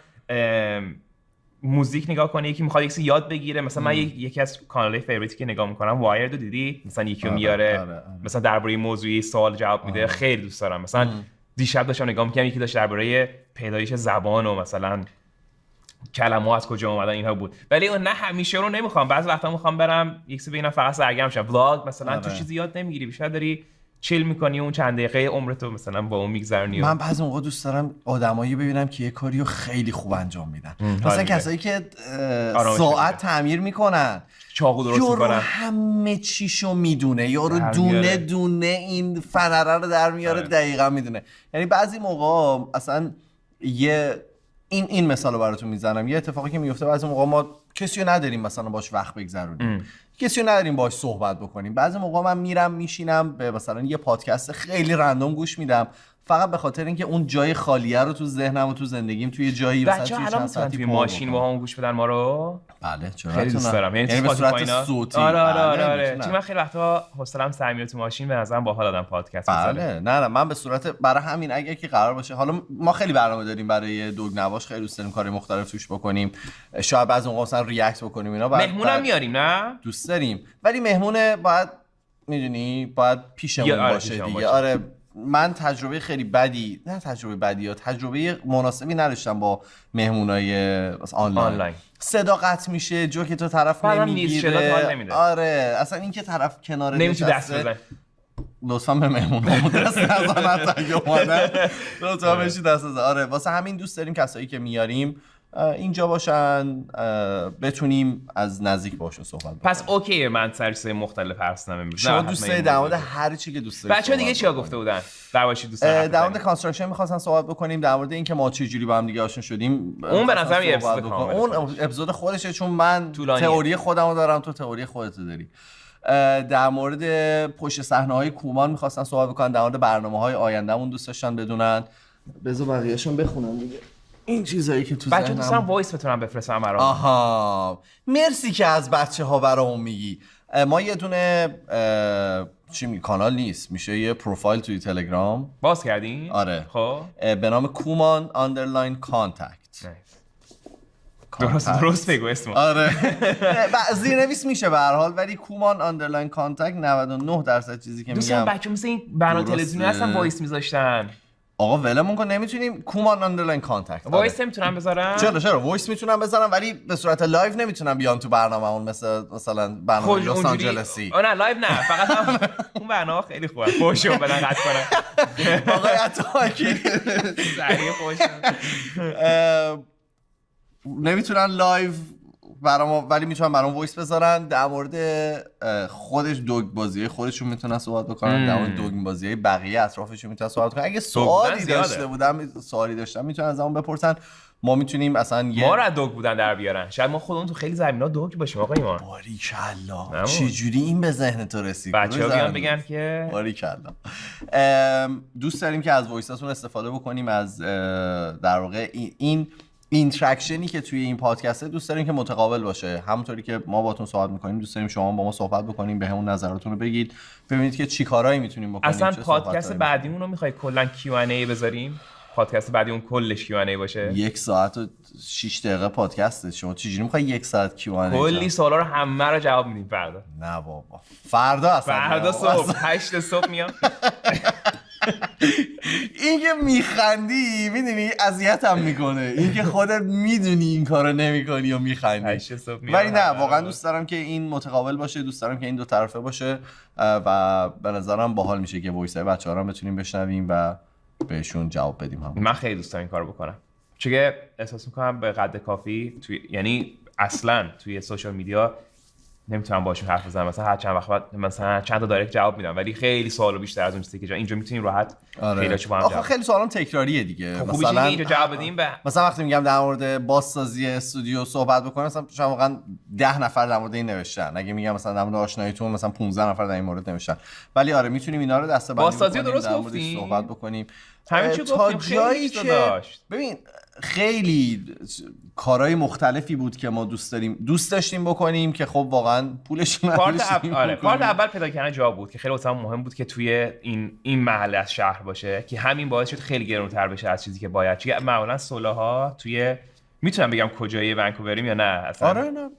موزیک نگاه کنه، یکی میخواد یکی یاد بگیره. مثلا من یکی از کانال‌های فیوریتی که نگاه میکنم وایرد رو دیدی؟ مثلا یکی رو میاره مثلا درباره موضوعی سوال جواب میده. خیلی دوست دارم. مثلا دیشب داشتم نگاه میکردم یکی داشت درباره پیدایش زبان و مثلا کلمات از کجا اومدن اینها بود، ولی اون نه همیشه رو نمیخوام. بعضی وقتا میخوام برم یک سری ببینم فقط سرگرم شم. ولاگ مثلا تو چیزی یاد نمیگیری، بیشتر داری چیل میکنی اون چند دقیقه عمرتو مثلا با اون میگذرونی. من بعضی موقع دوست دارم آدمایی ببینم که یه کاریو خیلی خوب انجام میدن، مثلا کسایی که ساعت تعمیر میکنن، چاقو درست میکنن، همه چیشو میدونه، یارو دونه دونه این فنره رو در میاره، دقیقاً میدونه. یعنی بعضی موقع اصلا این مثالو براتون میزنم، یه اتفاقی که میفته بعضی موقع ما کسی رو نداریم مثلا باش وقت بگذرونیم، کسی رو نداریم باش صحبت بکنیم. بعضی موقع من میرم میشینم به مثلا یه پادکست خیلی رندوم گوش میدم فقط به خاطر اینکه اون جای خالیه رو تو ذهنم و تو زندگیم توی جایی مثلا بچه‌ها الان میتونن توی ماشین با هم گوش بدن ما رو. بله چرا خیلی دوست دارم، یعنی به صورت صوتی. آره چون من خیلی وقتا حوصله‌ام سر میره تو ماشین، به نظرم باحال آدم پادکست بزنه. نه من به صورت برای همین اگه که قرار باشه، حالا ما خیلی برنامه داریم برای دوگ نواش، خیلی دوست داریم کارهای مختلف توش بکنیم، شاید بعضی موقع مثلا ریاکت بکنیم اینا، مهمونم میاریم نه دوست داریم، ولی مهمونه باید میدونی باید پیشمون باشه دیگه. آره من تجربه خیلی بدی، نه تجربه بدی یا تجربه مناسبی نداشتم با مهمونای آنلاین. صدا قطع میشه، جوک تو طرف نمیگیره. آره اصلا این که طرف کنار نشسته لطفا به مهمونامون دست نزنن تا اگه اومدن لطفا بهشون دست نزنن. آره واسه همین دوست داریم کسایی که میاریم اینجا باشن، بتونیم از نزدیک باشون صحبت بکنیم. پس اوکی من سرچ مختلف حرف نمی‌زنم. شما دوست دارید در مورد هر چی که دوست دارید. بچه‌ها دیگه چیا گفته بودن؟ دعواشی دوست دارن. در مورد کانستراکشن می‌خواستن صحبت بکنیم، در مورد اینکه ما چه جوری با هم دیگه آشنا شدیم. اون به نظر یه اپیزود کامله. اون اپیزود خودشه، چون من تئوری خودمو دارم، تو تئوری خودت داری. در مورد پشت صحنه‌های کومان می‌خواستن صحبت بکنن، در مورد برنامه‌های آیندهمون دوست داشتن بدونن. بذار بقیه‌شون بخونم دیگه. این چیزایی که تو ذهنم بچه‌ها دوستان وایس بتونم بفرستم برام. آها مرسی که از بچه‌ها برامون میگی. ما یه دونه کانال نیست، میشه یه پروفایل توی تلگرام باز کردین؟ آره خب به نام کومان اندرلاین کانتکت. درست بگو اسمو. آره زیرنویس میشه به هر حال، ولی کومان اندرلاین کانتکت 99% چیزی که میگم. دوستان بچه‌ها مثل این برنامه تلویزیونی هستن وایس میذاشتن. آقا ولمون کن، نمیتونیم کومان اندرلاین کانتکت. وایس نمیتونم بذارم؟ چرا وایس میتونم بذارم، ولی به صورت لایو نمیتونم بیان تو برنامه‌مون، مثلا برنامه لس آنجلسی. نه لایو نه، فقط اون برنامه خیلی خوبه. خوشو بدن قطع کنم. آقا اتاکی سریع خوش. نمیتونن لایو برام، ولی میتونن برام وایس بذارن. در مورد خودش دوگ بازی خودشون میتونن صحبت بکنن، در مورد دوگ بازی بقیه اطرافشون میتونن صحبت کنن. اگه سوالی داشتن میتونن از همون بپرسن. ما میتونیم اصلا ما را دوگ بودن در بیارن، شاید ما خودمون تو خیلی زمینا دوگ باشیم. آقا ایمان باریکلا چجوری این به ذهن تو رسید؟ بچه‌ها بیان بگن که باریکلا. دوست داریم که از وایساتون استفاده بکنیم، از در واقع این اینتراکشنی که توی این پادکسته دوست داریم که متقابل باشه. همونطوری که ما باهاتون صحبت می‌کنیم دوست داریم شما با ما صحبت بکنیم، بهمون نظراتتون رو بگید، ببینید که چی کارهایی میتونیم بکنیم. اصلا پادکست بعدیمون رو می‌خوای کلا Q&A بذاریم؟ پادکست بعدی کلش Q&A باشه. 1 ساعت و 6 دقیقه پادکسته. شما چجوری می‌خوای 1 ساعت Q&A؟ کلی سوالا رو همه رو جواب میدیم فردا. نه بابا فردا صبح 8 صبح میام. این که میخندی میدونی اذیتم میکنه، این که خودت میدونی این کارو نمیکنی و میخندی. ولی نه واقعا دوست دارم که این متقابل باشه، دوست دارم که این دو طرفه باشه و به نظرم باحال میشه که وایسای بچه‌ها رو بتونیم بشنویم و بهشون جواب بدیم. من خیلی دوست دارم این کارو بکنم، چون که احساس میکنم به قد کافی یعنی اصلا توی سوشال میدیا نمیتونم باشون حرف بزنم. مثلا هر چند وقت مثلا چند تا دایرکت جواب میدم، ولی خیلی سوالو بیشتر از اون چیزی که اینجا میتونیم راحت خیلی‌هاش با هم جواب. خیلی سوالام تکراریه دیگه. مثلا اینجا جواب بدیم مثلا وقتی میگم در مورد بازسازی استودیو صحبت بکنم، مثلا شاید واقعا 10 نفر در مورد این نوشتن. اگه میگم مثلا در مورد آشناییتون مثلا 15 نفر در این مورد نوشتن. ولی آره میتونیم اینا رو دسته‌بندی کنیم، بازسازی درست گفتیم، صحبت بکنیم. همین چی گفتیم خیلی داشت. ببین خیلی کارهای مختلفی بود که ما دوست داشتیم بکنیم که خب واقعا پولش نداشتیم. پارت اول پیدا کردن جا بود که خیلی واسه مهم بود که توی این محله از شهر باشه، که همین باعث شد خیلی گرونتر بشه از چیزی که باید. چون معمولا سولاها توی میتونم بگم کجایی ونکووریم یا نه اصلا؟ آره نه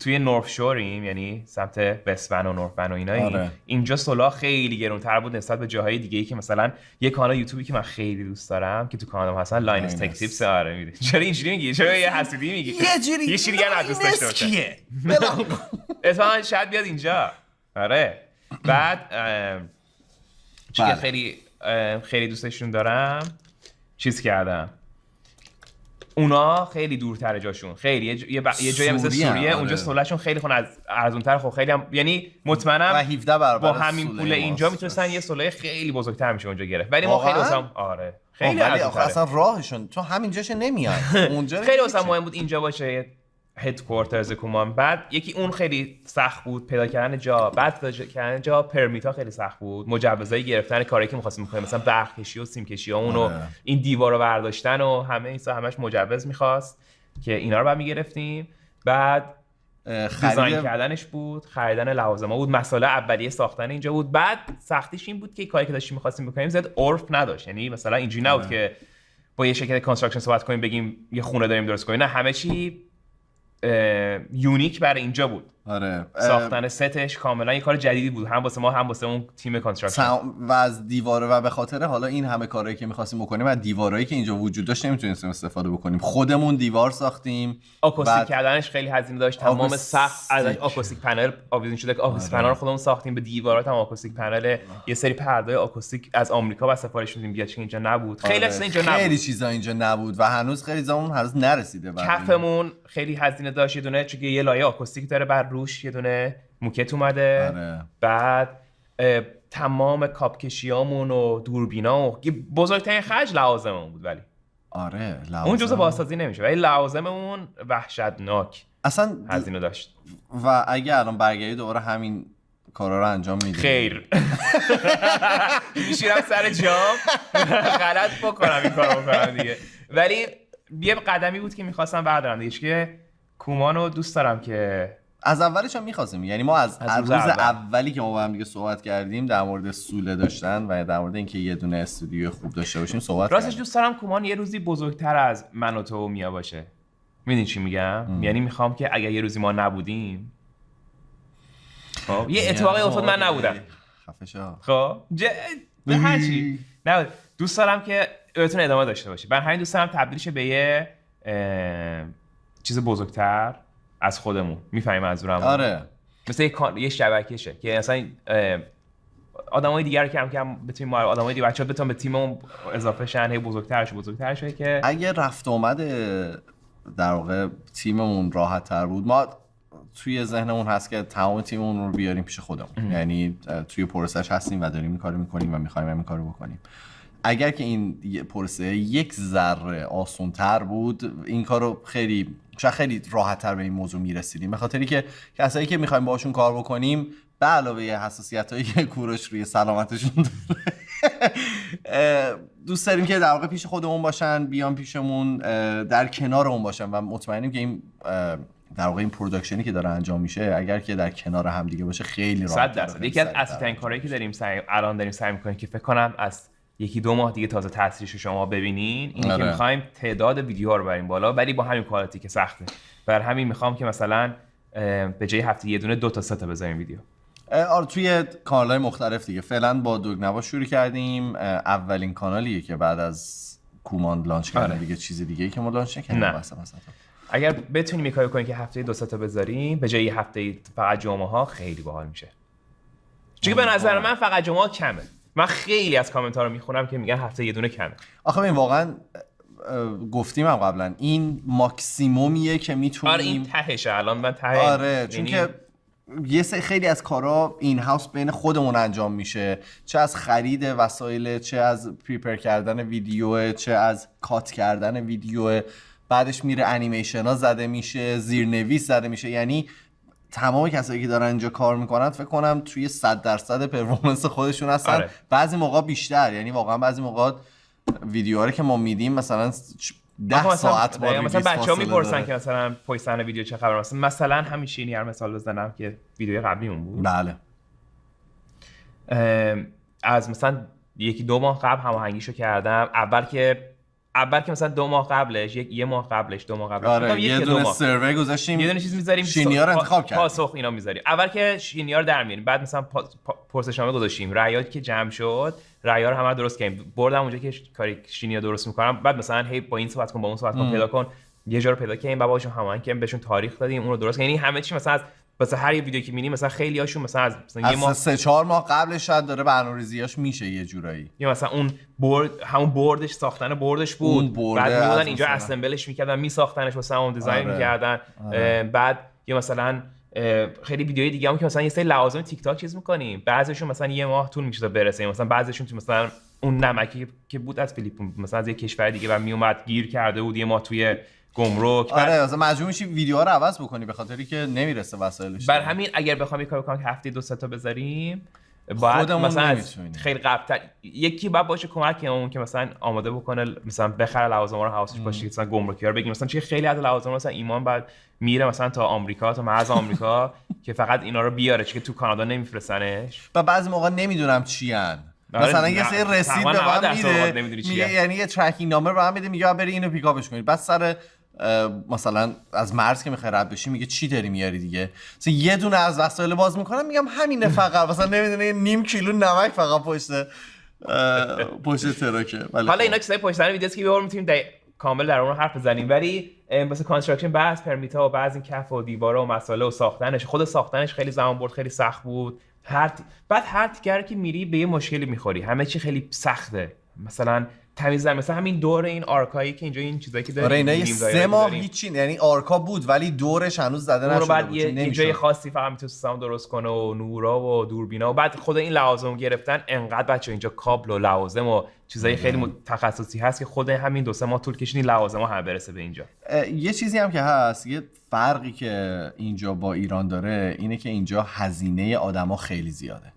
توی نورث شوریم، یعنی سمت بسون و نورث ون و اینا. اینجا سولا خیلی گرونتر بود نسبت به جاهای دیگه‌ای که مثلا یه کانال یوتیوبی که من خیلی دوست دارم که تو کانالم هستن، لاینس تک تیپس. آره میدونی چرا اینجوری میگی؟ چرا یه حسودی میگی؟ یه چیزی دیگه دوست داشته باشه. اتفاقا شاید بیاد اینجا. آره بعد چون خیلی دوستشون دارم چیز کردم، اونا خیلی دورتر جاشون، خیلی یه جایی مثل سوریه اونجا سولاشون خیلی خون از ارزونتر، خب خیلی هم یعنی مطمئنم 17 برابر با همین پول اینجا میتونستن یه سولای خیلی بزرگتر میشه اونجا گرفت. ولی ما خیلی واسم خیلی اصلا راهشون تو همینجاش نمیاد اونجا. خیلی واسم مهم بود اینجا باشه هدکوارترز کومان. بعد یکی اون خیلی سخت بود پیدا کردن جا، بعد پیدا کردن جا پرمیتا خیلی سخت بود، مجوزای گرفتن کاری که می‌خواستیم بکنیم مثلا برق کشی و سیم کشی ها اونو این دیوارو برداشتن و همه این همش مجوز می‌خواست که اینا رو بعد می‌گرفتیم. بعد دیزاین کردنش بود، خریدن لوازم بود، مسئله اولیه ساختن اینجا بود. بعد سختیش این بود که کاری که داشتیم می‌خواستیم بکنیم زیاد عرف نداشت، یعنی مثلا اینجوری نبود که با یه شرکت کانستراکشن صحبت کنیم بگیم یه خونه داریم درست کنیم، نه همه چی یونیک برای اینجا بود. آره ساختن ستش کاملا یه کار جدیدی بود، هم واسه ما هم واسه اون تیم کانستراکشن. و از دیواره و به خاطر حالا این همه کارهایی که می‌خواستیم بکنیم از دیوارایی که اینجا وجود داشت نمیتونستیم استفاده بکنیم، خودمون دیوار ساختیم. آکوستیک کردنش خیلی هزینه داشت، تمام سقف ازش آکوستیک پنل آویزون شده که آکوستیک پنل رو خودمون ساختیم، به دیوارات هم آکوستیک پنل، یه سری پرده آکوستیک از آمریکا با سفارش می‌دیم بیاد که اینجا نبود. خیلی چیزا اینجا نبود، خیلی چیزا اینجا نبود و هنوز خیلی زمان هنوز نرسیده. کفمون خیلی هزینه داشت، یه دونه چون یه لایه آکوستیک داره بر روش یه دونه موکت اومده. بعد تمام کاپ کشیامون و دوربینا و بزرگترین خرج لوازممون بود، ولی اون جزء بازسازی نمیشه، ولی لوازممون وحشتناک اصلا هزینه داشت. و اگه الان برگردی دوباره همین کارا رو انجام میدی؟ خیر میشیرم سر جام غلط بکنم این کارو بکنم دیگه. ولی یه قدمی بود که میخواستم بردارم دیگه، که کومانو دوست دارم که از اولش هم می‌خواستیم، یعنی ما از روز اولی که ما با هم دیگه صحبت کردیم در مورد سوله داشتن و در مورد اینکه یه دونه استودیو خوب داشته باشیم صحبت راستش دوست دارم کومان یه روزی بزرگتر از من و تو و میا باشه. میدونی چی میگم؟ یعنی میخوام که اگر یه روزی ما نبودیم، خب یه اتفاقی افتاد من نبودم، خفه شو، خب هر چی نه، دوست دارم که بتونه ادامه داشته باشه. من همین دوست دارم تبدیل شه به یه چیز بزرگتر از خودمون. میفهمی منظورم؟ آره، مثل یه شبکه‌شه که مثلا آدمای دیگر رو کم کم بتونیم آدمای دیگه بچه‌ها بتونن به تیممون اضافه شن، هی بزرگتر شه که اگه رفت اومد در واقع تیممون راحت‌تر بود. ما توی ذهنمون هست که تمام تیممون رو بیاریم پیش خودمون، یعنی توی پروسش هستیم و داریم این کارو می‌کنیم و می‌خوایم این کارو بکنیم. اگر که این پروسه یک ذره آسان‌تر بود این کارو خیلی راحت‌تر به این موضوع میرسیدیم، به خاطری که کسایی که می‌خوایم باهاشون کار بکنیم به علاوه حساسیتایی که کوروش روی سلامتشون داره دوست داریم که در واقع پیش خودمون باشن، بیان پیشمون، در کنارمون باشن و مطمئنیم که این در واقع این پروداکشنی که داره انجام میشه اگر که در کنار هم دیگه باشه خیلی راحت. یکی از اصلی‌ترین کارهایی که الان داریم سعی می‌کنیم که فکر کنم از یکی دو ماه دیگه تازه تاثیرش رو شما ببینین، اینه که می‌خوایم تعداد ویدیوها رو بریم بالا، ولی با همین کوالیتی که سخته. بر همین می‌خوام که مثلا به جای هفته یه دونه 2 تا 3 تا بذاریم ویدیو. آره توی کانال‌های مختلف دیگه. فعلا با دوگنوا شروع کردیم، اولین کانالیه که بعد از کومان لانچ کردیم دیگه، چیز دیگه‌ای که ما لانچ نکردیم مثلا. اگر بتونیم یه کاری کنیم که هفته 2 تا بذاریم به جای هفته فقط جمعه‌ها، خیلی باحال میشه. چون به نظر من فقط جمعه کمه. من خیلی از کامنت‌ها رو میخونم که میگن هفته یه دونه کمه. آخه این واقعا گفتیم هم قبلا این ماکسیمومیه که میتونیم. آره این تهشه الان من ته. آره چون که یه خیلی از کارا این هاوس بین خودمون انجام میشه، چه از خرید وسایل، چه از پریپر کردن ویدیو، چه از کات کردن ویدیو، بعدش میره انیمیشن ها زده میشه، زیرنویس زده میشه. یعنی تمام کسایی که دارن اینجا کار میکنن فکر کنم توی 100% پرفورمنس خودشون هستن. آره. بعضی موقع بیشتر، یعنی واقعا بعضی موقع ویدیوها رو که ما میدیم مثلا 10 ساعت ما مثلا بچه‌ها میپرسن که مثلا پشت صحنه ویدیو چه خبره، مثلا همین شینیار مثال بزنم که ویدیو قبلیمون بود. بله. از مثلا یکی 2 ماه قبل هماهنگیشو کردم. اول که مثلا 2 ماه قبلش، یه ماه قبلش، 2 ماه قبلش آره یه دونه سروی گذاشتیم، یه دونه چیز می‌ذاریم، شینیار انتخاب کردیم، پاسخ اینا می‌ذاریم. اول که شینیار در میاریم، بعد مثلا پرسشنامه گذاشتیم، رأیات که جمع شد رأی‌ها رو همه درست کردیم، بردم اونجا که کاری شینیار درست می‌کنم، بعد مثلا هی با این صحبت کن با اون صحبت کن، پیدا کن، یه جا رو پیدا کردیم، بعد باهاشون هماهنگ کردیم، بهشون تاریخ دادیم، اون رو درست کردیم. یعنی همه چی مثلا مثلا هر یه ویدیو که می‌بینیم مثلا خیلی‌هاشون مثلا از یه ماه 3-4 ماه قبلش شاید داره برنامه‌ریزیاش میشه یه جورایی، یا مثلا اون برد همون بردش ساختن بردش بود، بعد می‌بودن اینجا اسمبلش می‌کردن، می‌ساختنش واسه اون دیزاین می‌کردن. بعد یا مثلا خیلی ویدیوهای دیگه هم که مثلا یه سری لوازم تیک تاک چیز می‌کنیم، بعضیشون مثلا یه ماه طول می‌کشه تا برسه، مثلا بعضیشون تو مثلا اون نمکی که بود از فیلیپین مثلا از یه کشور دیگه و میومد گیر کرده بود، یه ماه توی گمرک. آره مثلا مجبور میشی ویدیوها رو عوض بکنی به خاطری که نمیرسه وسایلش. بر همین اگر بخوام یک کار بکنم که هفته 2-3 تا بذاریم باید مثلا خیلی قبل‌تر یکی باید باشه کمکمون که مثلا آماده بکنه، مثلا بخره لوازم‌ها رو حواسش باشه، مثلا گمرکی‌ها رو بگیم مثلا چه خیلی از لوازم مثلا ایمان بعد میره مثلا تا آمریکا، تا مرز آمریکا که فقط اینا رو بیاره چون که تو کانادا نمیفرستنش و بعضی موقع نمیدونم چی ان. مثلا یه سری رسید به من میده، یعنی یه ترکینگ نامبر به من میده میگه بری اینو پیکاپش کنید، بعد سر مثلا از مرز که میخوای رد بشی میگه چی داری میاری دیگه، مثلا یه دونه از وسایل باز میکنم میگم همینه فقط، مثلا نمیدونه نیم کیلو نمک فقط پشت تراکه. حالا اینا چیزای پشت سر ویدیوست که بهمون میتونیم کامل در اون حرف بزنیم، ولی واسه کانستراکشن بعض پرمیتا و بعض این کف و دیوارا و مسائل و خود ساختنش خیلی زمان برد، خیلی سخت بود. بعد هر تیکر که میری به یه مشکلی میخوری، همه چی خیلی سخته، مثلا تمیز مثلا همین دور این آرکایی که اینجا این چیزایی که داریم، آره اینا 3 ماه هیچی، یعنی آرکا بود ولی دورش هنوز زده نشده بعد یه جای خاصی فقط میتونه ساوند درست کنه و نورا و دوربینا و بعد خود این لوازم گرفتن انقدر بچه اینجا کابل و لوازم و چیزای خیلی تخصصی هست که خود همین 2-3 ماه طول کشید این لوازم‌ها هم برسه به اینجا. یه چیزی هم که هست، یه فرقی که اینجا با ایران داره اینه که اینجا هزینه آدما خیلی زیاده.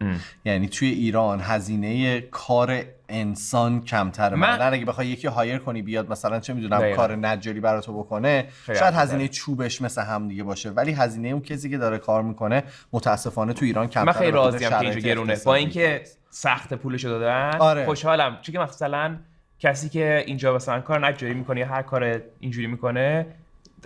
یعنی توی ایران هزینه کار انسان کمتره. مثلا اگه بخوای یکی هایر کنی بیاد مثلا چه میدونم کار نجاری براتو بکنه، شاید هزینه چوبش مثل هم دیگه باشه، ولی هزینه اون کسی که داره کار میکنه متاسفانه تو ایران کمتره. من خیلی راضیم که اینجا گرونه با اینکه سخت پولشو دادن. آره. خوشحالم چون که مثلا کسی که اینجا مثلا کار نجاری میکنه یا هر کار اینجوری میکنه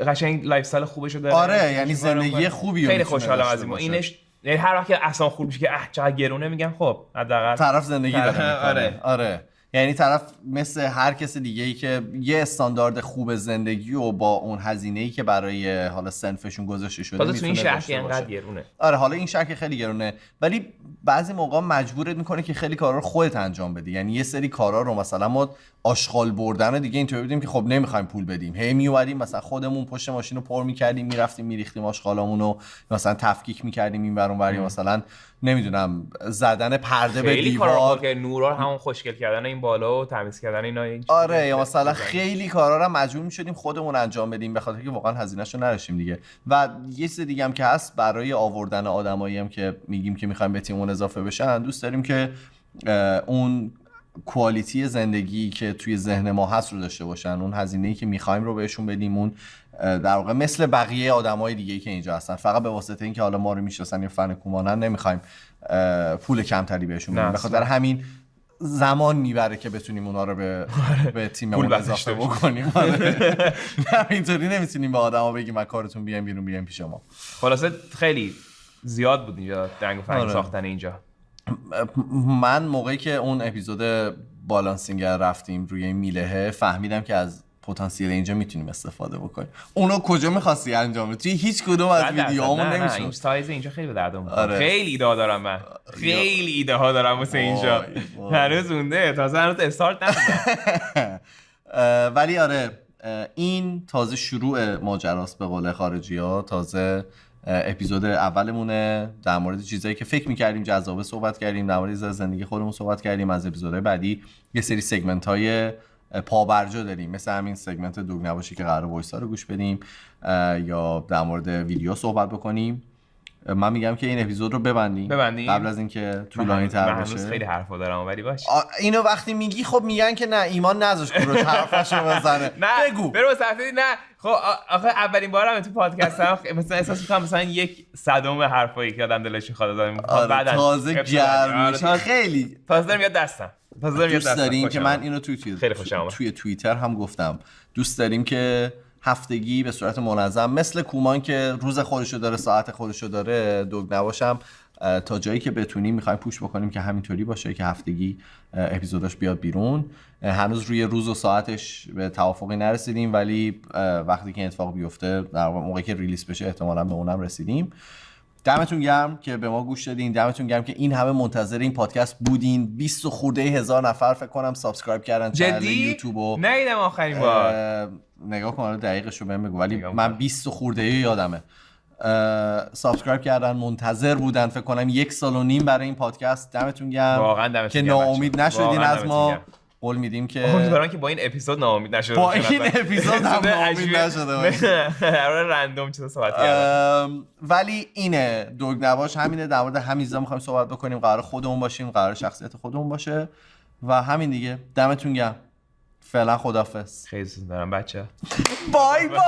قشنگ لایف استایل خوبشو داره. آره یعنی زندگی خوبی. خیلی خوشحالم از این. اینش یعنی هر وقت اصلا خوب میشه که چقدر گرونه میگم خب حداقل طرف زندگی داره. آره یعنی طرف مثل هر کس دیگه‌ای که یه استاندارد خوب زندگی و با اون هزینه‌ای که برای حالا صنفشون گذاشته شده میتونه این شهر که انقدر گرونه. آره حالا این شهر خیلی گرونه، ولی بعضی موقع مجبورت میکنه که خیلی کارا رو خودت انجام بدی. یعنی یه سری کارا رو مثلا ما آشغال بردن دیگه اینطوری بودیم که خب نمیخوایم پول بدیم، هی میومدیم مثلا خودمون پشت ماشین رو پر میکردیم میرفتیم میریختیم آشغالامون رو مثلا تفکیک میکردیم این ور اون ور، مثلا نمیدونم زدن پرده به دیوار، که نورا همون خوشگل کردن این بالا و تمیز کردن اینا. آره یا مثلا خیلی کارا رو مجبور میشدیم خودمون انجام بدیم به خاطر که واقعا هزینه‌شو نداشتیم دیگه. و یه چیز دیگه هم که هست برای آوردن آدمایی هم که میگیم که میخوایم به تیممون اضافه بشن، دوست داریم که اون کوالیتی زندگی که توی ذهن ما هست رو داشته باشن، اون هزینه‌ای که می‌خوایم رو بهشون بدیم، اون در واقع مثل بقیه آدمای دیگه‌ای که اینجا هستن، فقط به واسطه اینکه حالا ما رو میشناسن یا فن کومانن نمی‌خوایم پول کمتری بهشون بدیم. به خاطر همین زمان میبره که بتونیم اونا رو به تیممون اضافه بکنیم. اینطوری نمیتونیم به آدما بگیم ما کارتون بیاین بیرون بیاین پیش ما. خلاصه خیلی زیاد بود اینجا درنگ و فنگ ساختن اینجا. من موقعی که اون اپیزود بالانسینگر رفتیم روی میلهه فهمیدم که از پتانسیل اینجا میتونیم استفاده بکنیم. اونو کجا می‌خواستی انجام بدی؟ توی هیچ کدوم از ویدیوهامون نمیشه. این سایز اینجا خیلی به دردم می‌خوره. خیلی ایده ها دارم من. خیلی ایده ها دارم واسه اینجا. هنوز مونده، تازه هنوز استارت نشده. ولی آره این تازه شروع ماجراست به قول خارجی‌ها، تازه اپیزود اولمونه. در مورد چیزایی که فکر می‌کردیم جذابه صحبت کردیم، در مورد زندگی خودمون صحبت کردیم. از اپیزودهای بعدی یه سری سگمنت‌های پابرجا داریم، مثل همین سگمنت دوگ نباشی که قراره وایسا رو گوش بدیم یا در مورد ویدیو صحبت بکنیم. من میگم که این اپیزود رو ببندیم قبل از اینکه طولانی‌تر بشه. من خیلی حرفا دارم ولی باشه. اینو وقتی میگی خب میگن که نه ایمان نذاش کوروش حرفاشو بزنه. بگو. برو صفحه نه. خب آخه اولین بارم تو پادکست هم مثلا احساس می‌کنم مثلا 1/100 حرفایی که آدم دلش می‌خواد آدم بعد تازه گرم میشه. خیلی تازه دارم یاد دستم. دوست داریم که من اینو توی توییتر هم گفتم، دوست داریم که هفتگی به صورت منظم مثل کومان که روز خودشو داره ساعت خودشو داره دوگ نباشم تا جایی که بتونیم میخوایم پوش بکنیم که همینطوری باشه که هفتگی اپیزوداش بیاد بیرون. هنوز روی روز و ساعتش به توافقی نرسیدیم ولی وقتی که این اتفاق بیفته در موقعی که ریلیز بشه احتمالاً به اونم رسیدیم. دمتون گرم که به ما گوش دادین، دمتون گرم که این همه منتظر این پادکست بودین. 20 خورده هزار نفر فکر کنم سابسکرایب کردن کانال یوتیوبو. ندیدم آخرین بار. نگاه کن دقیقش رو بهم بگو ولی من 20 خورده یادمه. سابسکرایب کردن، منتظر بودن، فکر کنم 1.5 سال برای این پادکست. دمتون گرم واقعا دمتون که ناامید نشدین از ما. قول میدیم که امیدوارم که با این اپیزود ناامید نشده با این اپیزود هم ناامید نشده باشه. قرار رندوم چیزا صحبت کردم. ولی اینه دوگ نباش، همینه، در مورد همین چیزا می‌خوایم صحبت بکنیم، قرار خودمون باشیم، قرار شخصیت خودمون باشه و همین دیگه. دمتون گرم. فعلا خداحافظ. خیلی دوست دارم بچه. بای بای.